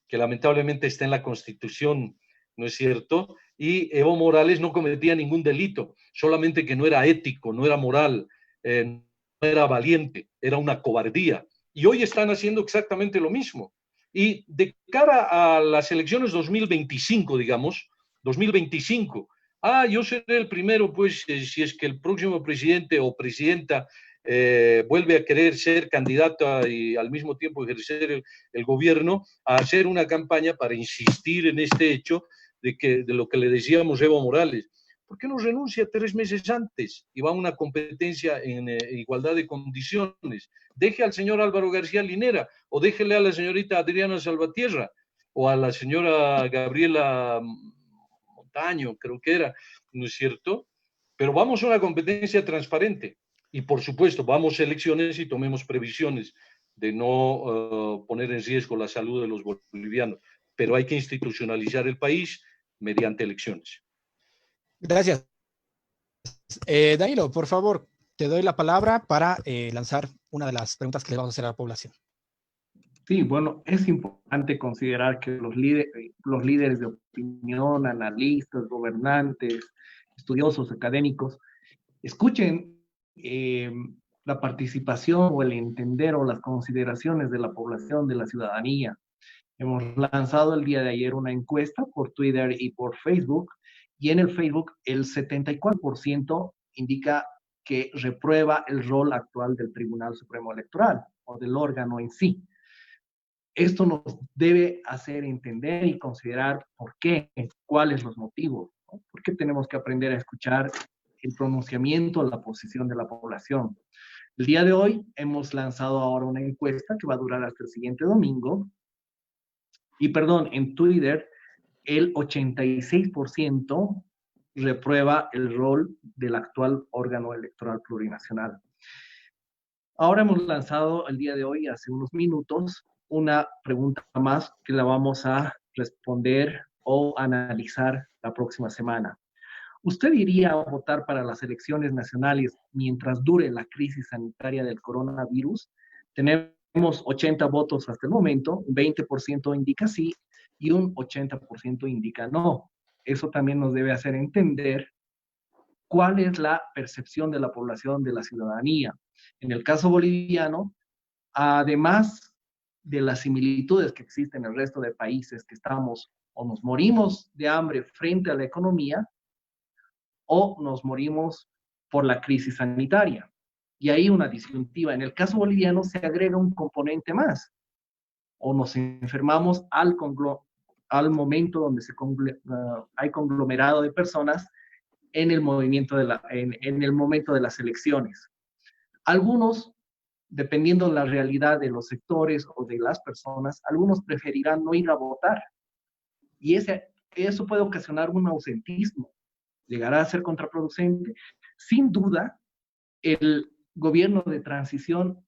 que lamentablemente está en la Constitución, ¿no es cierto? Y Evo Morales no cometía ningún delito, solamente que no era ético, no era moral, no era valiente, era una cobardía. Y hoy están haciendo exactamente lo mismo. Y de cara a las elecciones 2025, digamos, 2025, yo seré el primero, pues, si es que el próximo presidente o presidenta vuelve a querer ser candidata y al mismo tiempo ejercer el gobierno, a hacer una campaña para insistir en este hecho de lo que le decíamos Evo Morales. ¿Por qué no renuncia 3 meses antes y va a una competencia en igualdad de condiciones? Deje al señor Álvaro García Linera o déjele a la señorita Adriana Salvatierra o a la señora Gabriela Montaño, creo que era, ¿no es cierto? Pero vamos a una competencia transparente y, por supuesto, vamos a elecciones y tomemos previsiones de no poner en riesgo la salud de los bolivianos, pero hay que institucionalizar el país mediante elecciones. Gracias. Danilo, por favor, te doy la palabra para lanzar una de las preguntas que le vamos a hacer a la población. Sí, bueno, es importante considerar que los líderes de opinión, analistas, gobernantes, estudiosos, académicos, escuchen la participación o el entender o las consideraciones de la población, de la ciudadanía. Hemos lanzado el día de ayer una encuesta por Twitter y por Facebook, y en el Facebook el 74% indica que reprueba el rol actual del Tribunal Supremo Electoral o del órgano en sí. Esto nos debe hacer entender y considerar por qué, cuáles los motivos, ¿no? ¿Por qué tenemos que aprender a escuchar el pronunciamiento, la posición de la población? El día de hoy hemos lanzado ahora una encuesta que va a durar hasta el siguiente domingo. Y perdón, en Twitter el 86% reprueba el rol del actual órgano electoral plurinacional. Ahora hemos lanzado el día de hoy, hace unos minutos, una pregunta más que la vamos a responder o analizar la próxima semana. ¿Usted iría a votar para las elecciones nacionales mientras dure la crisis sanitaria del coronavirus? Tenemos 80 votos hasta el momento, un 20% indica sí y un 80% indica no. Eso también nos debe hacer entender cuál es la percepción de la población, de la ciudadanía. En el caso boliviano, además de las similitudes que existen en el resto de países que estamos o nos morimos de hambre frente a la economía, o nos morimos por la crisis sanitaria. Y ahí una disyuntiva. En el caso boliviano se agrega un componente más. O nos enfermamos al momento donde hay conglomerado de personas en el movimiento en el momento de las elecciones. Algunos, dependiendo de la realidad de los sectores o de las personas, algunos preferirán no ir a votar. Y eso puede ocasionar un ausentismo. Llegará a ser contraproducente. Sin duda, el gobierno de transición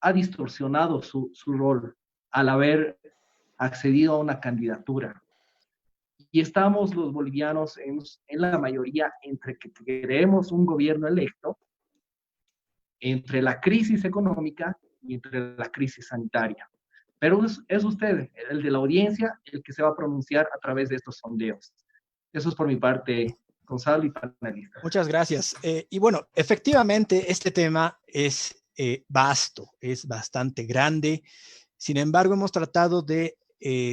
ha distorsionado su rol al haber accedido a una candidatura. Y estamos los bolivianos en la mayoría entre que queremos un gobierno electo, entre la crisis económica y entre la crisis sanitaria. Pero es usted, el de la audiencia, el que se va a pronunciar a través de estos sondeos. Eso es por mi parte, Gonzalo y panelistas. Muchas gracias. Y bueno, efectivamente este tema es vasto, es bastante grande. Sin embargo, hemos tratado de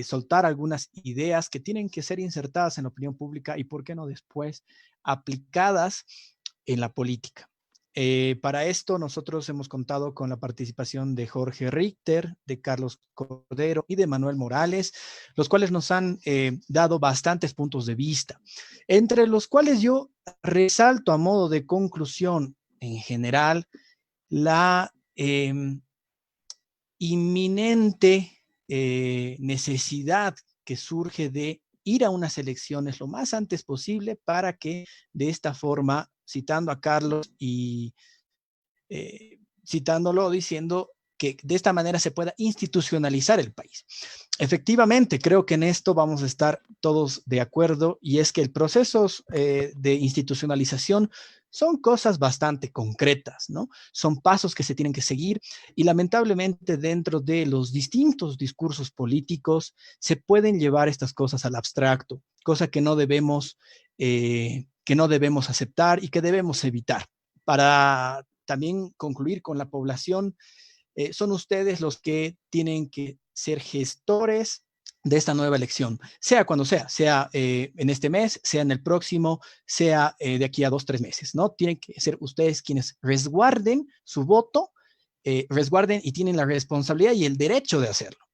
soltar algunas ideas que tienen que ser insertadas en la opinión pública y, ¿por qué no después, aplicadas en la política? Para esto nosotros hemos contado con la participación de Jorge Richter, de Carlos Cordero y de Manuel Morales, los cuales nos han dado bastantes puntos de vista, entre los cuales yo resalto a modo de conclusión en general la inminente necesidad que surge de ir a unas elecciones lo más antes posible para que de esta forma, citando a Carlos y citándolo diciendo que de esta manera se pueda institucionalizar el país. Efectivamente, creo que en esto vamos a estar todos de acuerdo, y es que el proceso de institucionalización son cosas bastante concretas, ¿no? Son pasos que se tienen que seguir, y lamentablemente dentro de los distintos discursos políticos se pueden llevar estas cosas al abstracto, cosa que no debemos aceptar y que debemos evitar. Para también concluir con la población, son ustedes los que tienen que ser gestores de esta nueva elección, sea cuando sea en este mes, sea en el próximo, sea de aquí a 2 o 3 meses, ¿no? Tienen que ser ustedes quienes resguarden su voto, resguarden y tienen la responsabilidad y el derecho de hacerlo.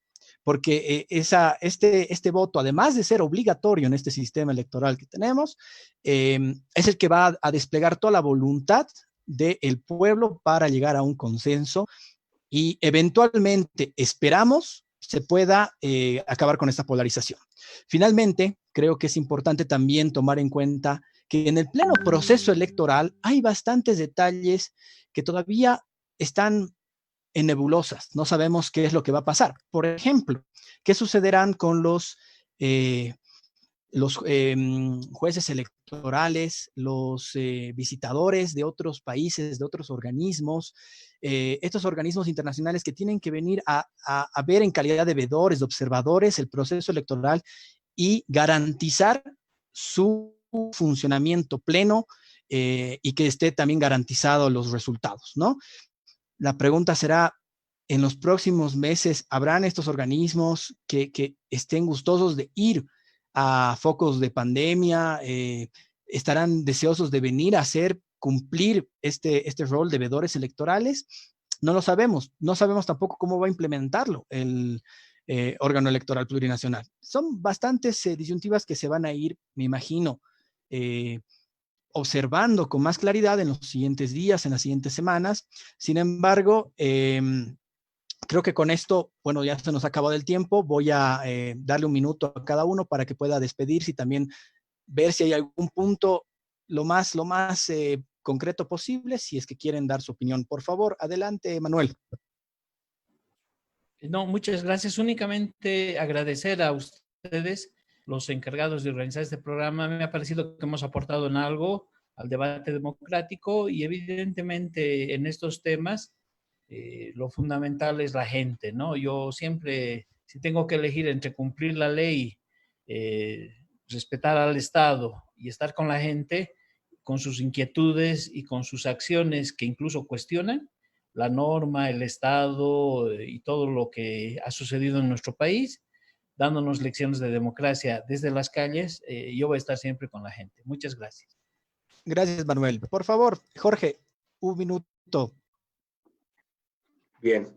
Porque este voto, además de ser obligatorio en este sistema electoral que tenemos, es el que va a desplegar toda la voluntad del pueblo para llegar a un consenso y eventualmente esperamos se pueda acabar con esta polarización. Finalmente, creo que es importante también tomar en cuenta que en el pleno proceso electoral hay bastantes detalles que todavía están en nebulosas. No sabemos qué es lo que va a pasar. Por ejemplo, ¿qué sucederán con los jueces electorales, los visitadores de otros países, de otros organismos, estos organismos internacionales que tienen que venir a ver en calidad de vedores, de observadores, el proceso electoral y garantizar su funcionamiento pleno y que esté también garantizado los resultados, ¿no? la pregunta será, en los próximos meses, ¿habrán estos organismos que estén gustosos de ir a focos de pandemia? ¿Estarán deseosos de venir a cumplir este rol de veedores electorales? No lo sabemos. No sabemos tampoco cómo va a implementarlo el órgano electoral plurinacional. Son bastantes disyuntivas que se van a ir, me imagino, observando con más claridad en los siguientes días, en las siguientes semanas. Sin embargo, creo que con esto, bueno, ya se nos ha acabado el tiempo. Voy a darle un minuto a cada uno para que pueda despedirse y también ver si hay algún punto lo más concreto posible, si es que quieren dar su opinión. Por favor, adelante, Manuel. No, muchas gracias. Únicamente agradecer a ustedes, los encargados de organizar este programa. Me ha parecido que hemos aportado en algo al debate democrático y evidentemente en estos temas lo fundamental es la gente, ¿no? Yo siempre, si tengo que elegir entre cumplir la ley, respetar al Estado y estar con la gente, con sus inquietudes y con sus acciones que incluso cuestionan la norma, el Estado y todo lo que ha sucedido en nuestro país, dándonos lecciones de democracia desde las calles, yo voy a estar siempre con la gente. Muchas gracias. Gracias, Manuel. Por favor, Jorge, un minuto. Bien.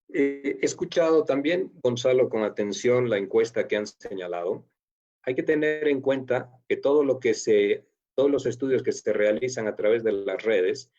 He escuchado también, Gonzalo, con atención la encuesta que han señalado. Hay que tener en cuenta que todos los estudios que se realizan a través de las redes,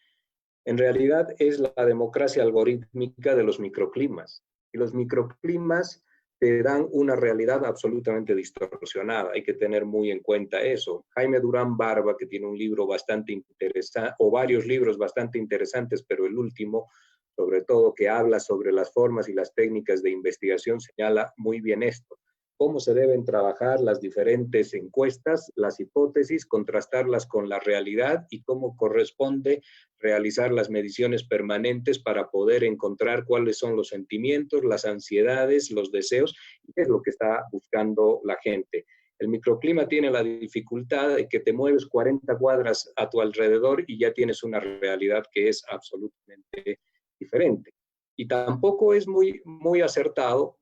en realidad es la democracia algorítmica de los microclimas. Y los microclimas te dan una realidad absolutamente distorsionada. Hay que tener muy en cuenta eso. Jaime Durán Barba, que tiene un libro bastante interesante, o varios libros bastante interesantes, pero el último, sobre todo, que habla sobre las formas y las técnicas de investigación, señala muy bien esto. Cómo se deben trabajar las diferentes encuestas, las hipótesis, contrastarlas con la realidad y cómo corresponde realizar las mediciones permanentes para poder encontrar cuáles son los sentimientos, las ansiedades, los deseos y qué es lo que está buscando la gente. El microclima tiene la dificultad de que te mueves 40 cuadras a tu alrededor y ya tienes una realidad que es absolutamente diferente. Y tampoco es muy acertado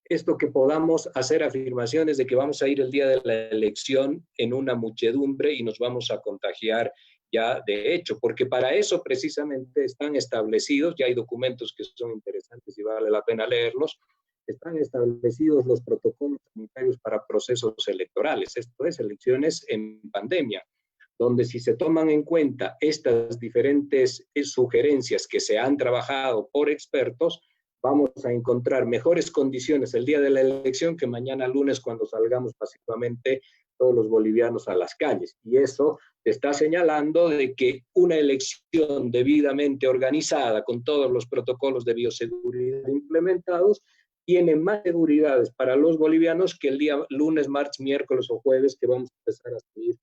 esto que podamos hacer afirmaciones de que vamos a ir el día de la elección en una muchedumbre y nos vamos a contagiar ya de hecho, porque para eso precisamente están establecidos, ya hay documentos que son interesantes y vale la pena leerlos, están establecidos los protocolos sanitarios para procesos electorales, esto es, elecciones en pandemia, donde si se toman en cuenta estas diferentes sugerencias que se han trabajado por expertos, vamos a encontrar mejores condiciones el día de la elección que mañana lunes cuando salgamos pacíficamente todos los bolivianos a las calles. Y eso está señalando de que una elección debidamente organizada con todos los protocolos de bioseguridad implementados tiene más seguridades para los bolivianos que el día lunes, martes, miércoles o jueves que vamos a empezar a salir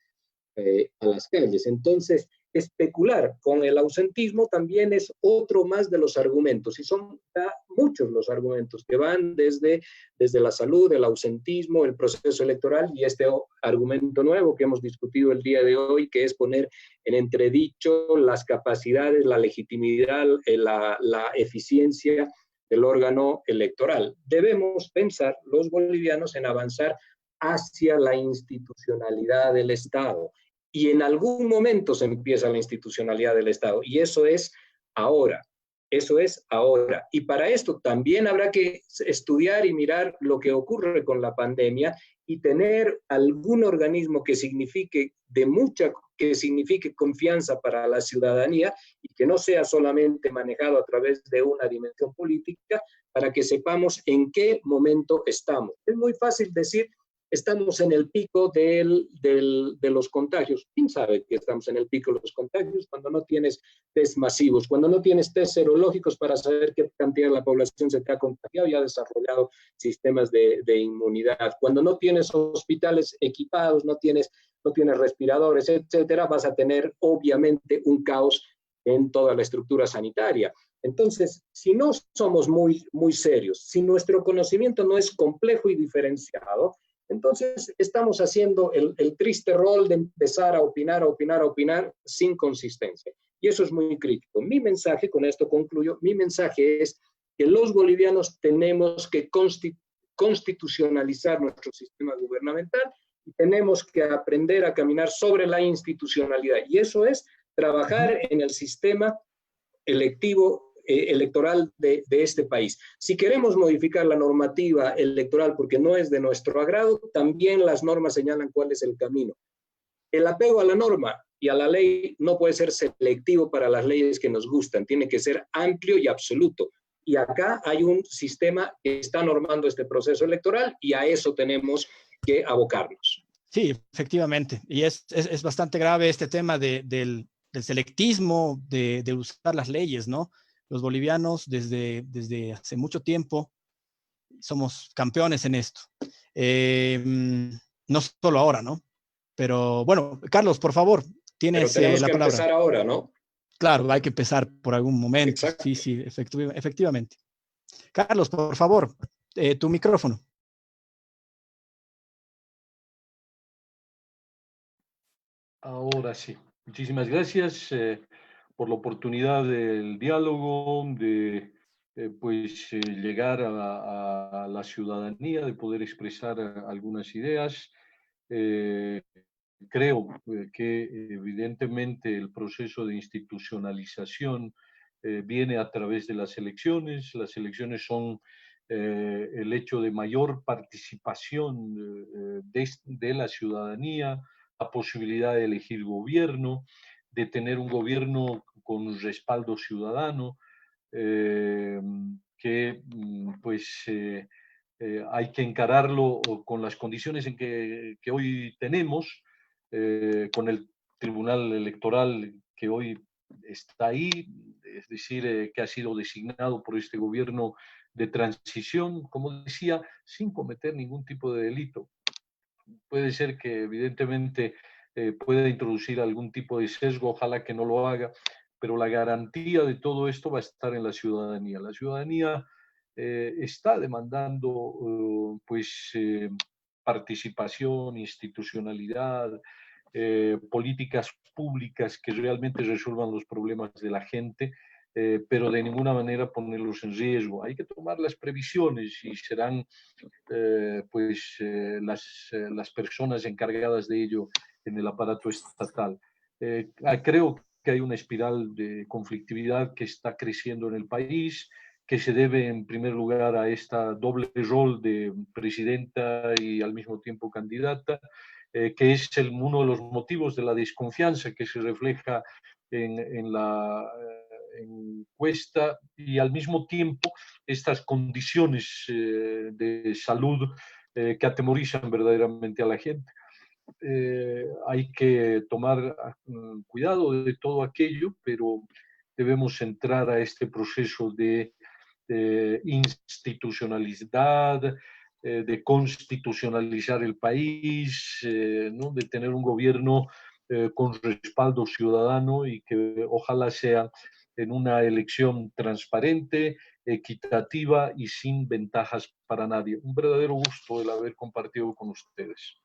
a las calles. Entonces, especular con el ausentismo también es otro más de los argumentos, y son muchos los argumentos que van desde la salud, el ausentismo, el proceso electoral, y este argumento nuevo que hemos discutido el día de hoy, que es poner en entredicho las capacidades, la legitimidad, la eficiencia del órgano electoral. Debemos pensar los bolivianos en avanzar hacia la institucionalidad del Estado. Y en algún momento se empieza la institucionalidad del Estado. Y eso es ahora. Eso es ahora. Y para esto también habrá que estudiar y mirar lo que ocurre con la pandemia y tener algún organismo que signifique confianza para la ciudadanía y que no sea solamente manejado a través de una dimensión política para que sepamos en qué momento estamos. Es muy fácil decir, estamos en el pico de los contagios. ¿Quién sabe que estamos en el pico de los contagios cuando no tienes test masivos, cuando no tienes test serológicos para saber qué cantidad de la población se te ha contagiado y ha desarrollado sistemas de inmunidad? Cuando no tienes hospitales equipados, no tienes respiradores, etcétera, vas a tener obviamente un caos en toda la estructura sanitaria. Entonces, si no somos muy serios, si nuestro conocimiento no es complejo y diferenciado, entonces estamos haciendo el triste rol de empezar a opinar sin consistencia. Y eso es muy crítico. Mi mensaje, con esto concluyo, mi mensaje es que los bolivianos tenemos que constitucionalizar nuestro sistema gubernamental y tenemos que aprender a caminar sobre la institucionalidad. Y eso es trabajar en el sistema electoral de este país. Si queremos modificar la normativa electoral porque no es de nuestro agrado, también las normas señalan cuál es el camino. El apego a la norma y a la ley no puede ser selectivo para las leyes que nos gustan, tiene que ser amplio y absoluto. Y acá hay un sistema que está normando este proceso electoral y a eso tenemos que abocarnos. Sí, efectivamente. Y es bastante grave este tema del selectismo, de usar las leyes, ¿no? Los bolivianos desde hace mucho tiempo somos campeones en esto. No solo ahora, ¿no? Pero bueno, Carlos, por favor, tienes la palabra. Tenemos que empezar ahora, ¿no? Claro, hay que empezar por algún momento. Exacto. Sí, efectivamente. Carlos, por favor, tu micrófono. Ahora sí. Muchísimas gracias por la oportunidad del diálogo, de llegar a la ciudadanía, de poder expresar algunas ideas. Creo que evidentemente el proceso de institucionalización viene a través de las elecciones. Las elecciones son el hecho de mayor participación de la ciudadanía, la posibilidad de elegir gobierno, de tener un gobierno con respaldo ciudadano, que hay que encararlo con las condiciones en que hoy tenemos, con el Tribunal Electoral que hoy está ahí, es decir, que ha sido designado por este gobierno de transición, como decía, sin cometer ningún tipo de delito. Puede ser que evidentemente pueda introducir algún tipo de sesgo, ojalá que no lo haga, pero la garantía de todo esto va a estar en la ciudadanía. La ciudadanía está demandando participación, institucionalidad, políticas públicas que realmente resuelvan los problemas de la gente, pero de ninguna manera ponerlos en riesgo. Hay que tomar las previsiones y serán las personas encargadas de ello en el aparato estatal. Creo que hay una espiral de conflictividad que está creciendo en el país, que se debe en primer lugar a esta doble rol de presidenta y al mismo tiempo candidata, que es uno de los motivos de la desconfianza que se refleja en la encuesta, y al mismo tiempo estas condiciones de salud que atemorizan verdaderamente a la gente. Hay que tomar cuidado de todo aquello, pero debemos entrar a este proceso de institucionalidad, de constitucionalizar el país, ¿no? De tener un gobierno con respaldo ciudadano y que ojalá sea en una elección transparente, equitativa y sin ventajas para nadie. Un verdadero gusto el haber compartido con ustedes.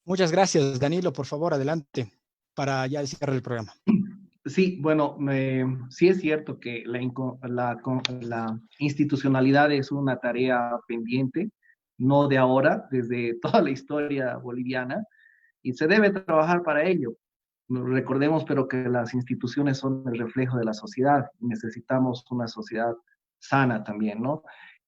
Muchas gracias, Danilo. Por favor, adelante para ya cerrar el programa. Sí, bueno, sí es cierto que la institucionalidad es una tarea pendiente, no de ahora, desde toda la historia boliviana, y se debe trabajar para ello. Recordemos, pero que las instituciones son el reflejo de la sociedad, y necesitamos una sociedad sana también, ¿no?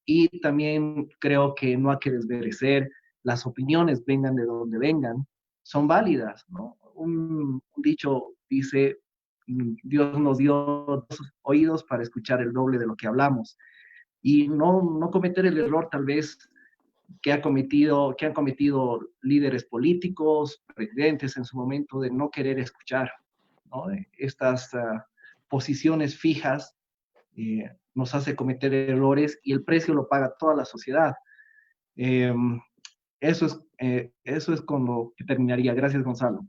Y también creo que no hay que desmerecer las opiniones, vengan de donde vengan, son válidas, ¿no? Un dicho dice, Dios nos dio oídos para escuchar el doble de lo que hablamos, y no cometer el error tal vez que han cometido líderes políticos, presidentes en su momento, de no querer escuchar, ¿no? Estas posiciones fijas nos hace cometer errores y el precio lo paga toda la sociedad. Eso es con lo que terminaría. Gracias, Gonzalo.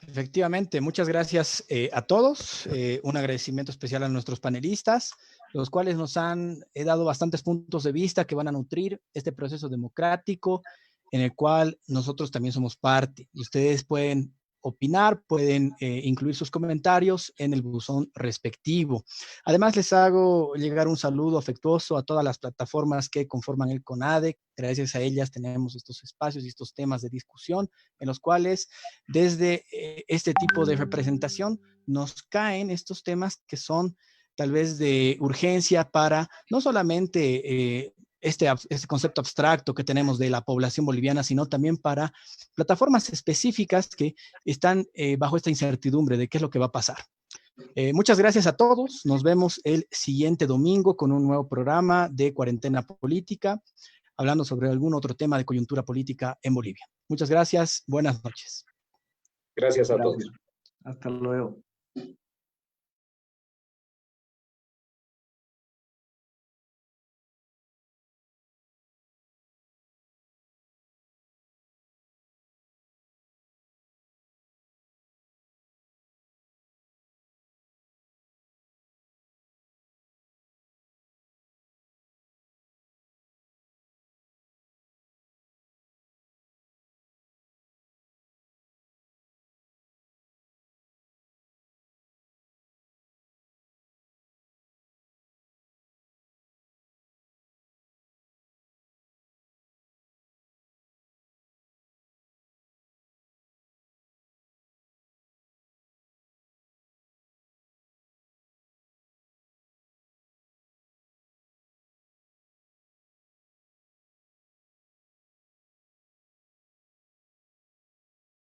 Efectivamente, muchas gracias a todos. Un agradecimiento especial a nuestros panelistas, los cuales nos han dado bastantes puntos de vista que van a nutrir este proceso democrático en el cual nosotros también somos parte. Y ustedes pueden opinar, pueden incluir sus comentarios en el buzón respectivo. Además, les hago llegar un saludo afectuoso a todas las plataformas que conforman el CONADE. Gracias a ellas tenemos estos espacios y estos temas de discusión en los cuales desde este tipo de representación nos caen estos temas que son tal vez de urgencia para no solamente este concepto abstracto que tenemos de la población boliviana, sino también para plataformas específicas que están bajo esta incertidumbre de qué es lo que va a pasar. Muchas gracias a todos. Nos vemos el siguiente domingo con un nuevo programa de Cuarentena Política, hablando sobre algún otro tema de coyuntura política en Bolivia. Muchas gracias. Buenas noches. Gracias a todos. Hasta luego.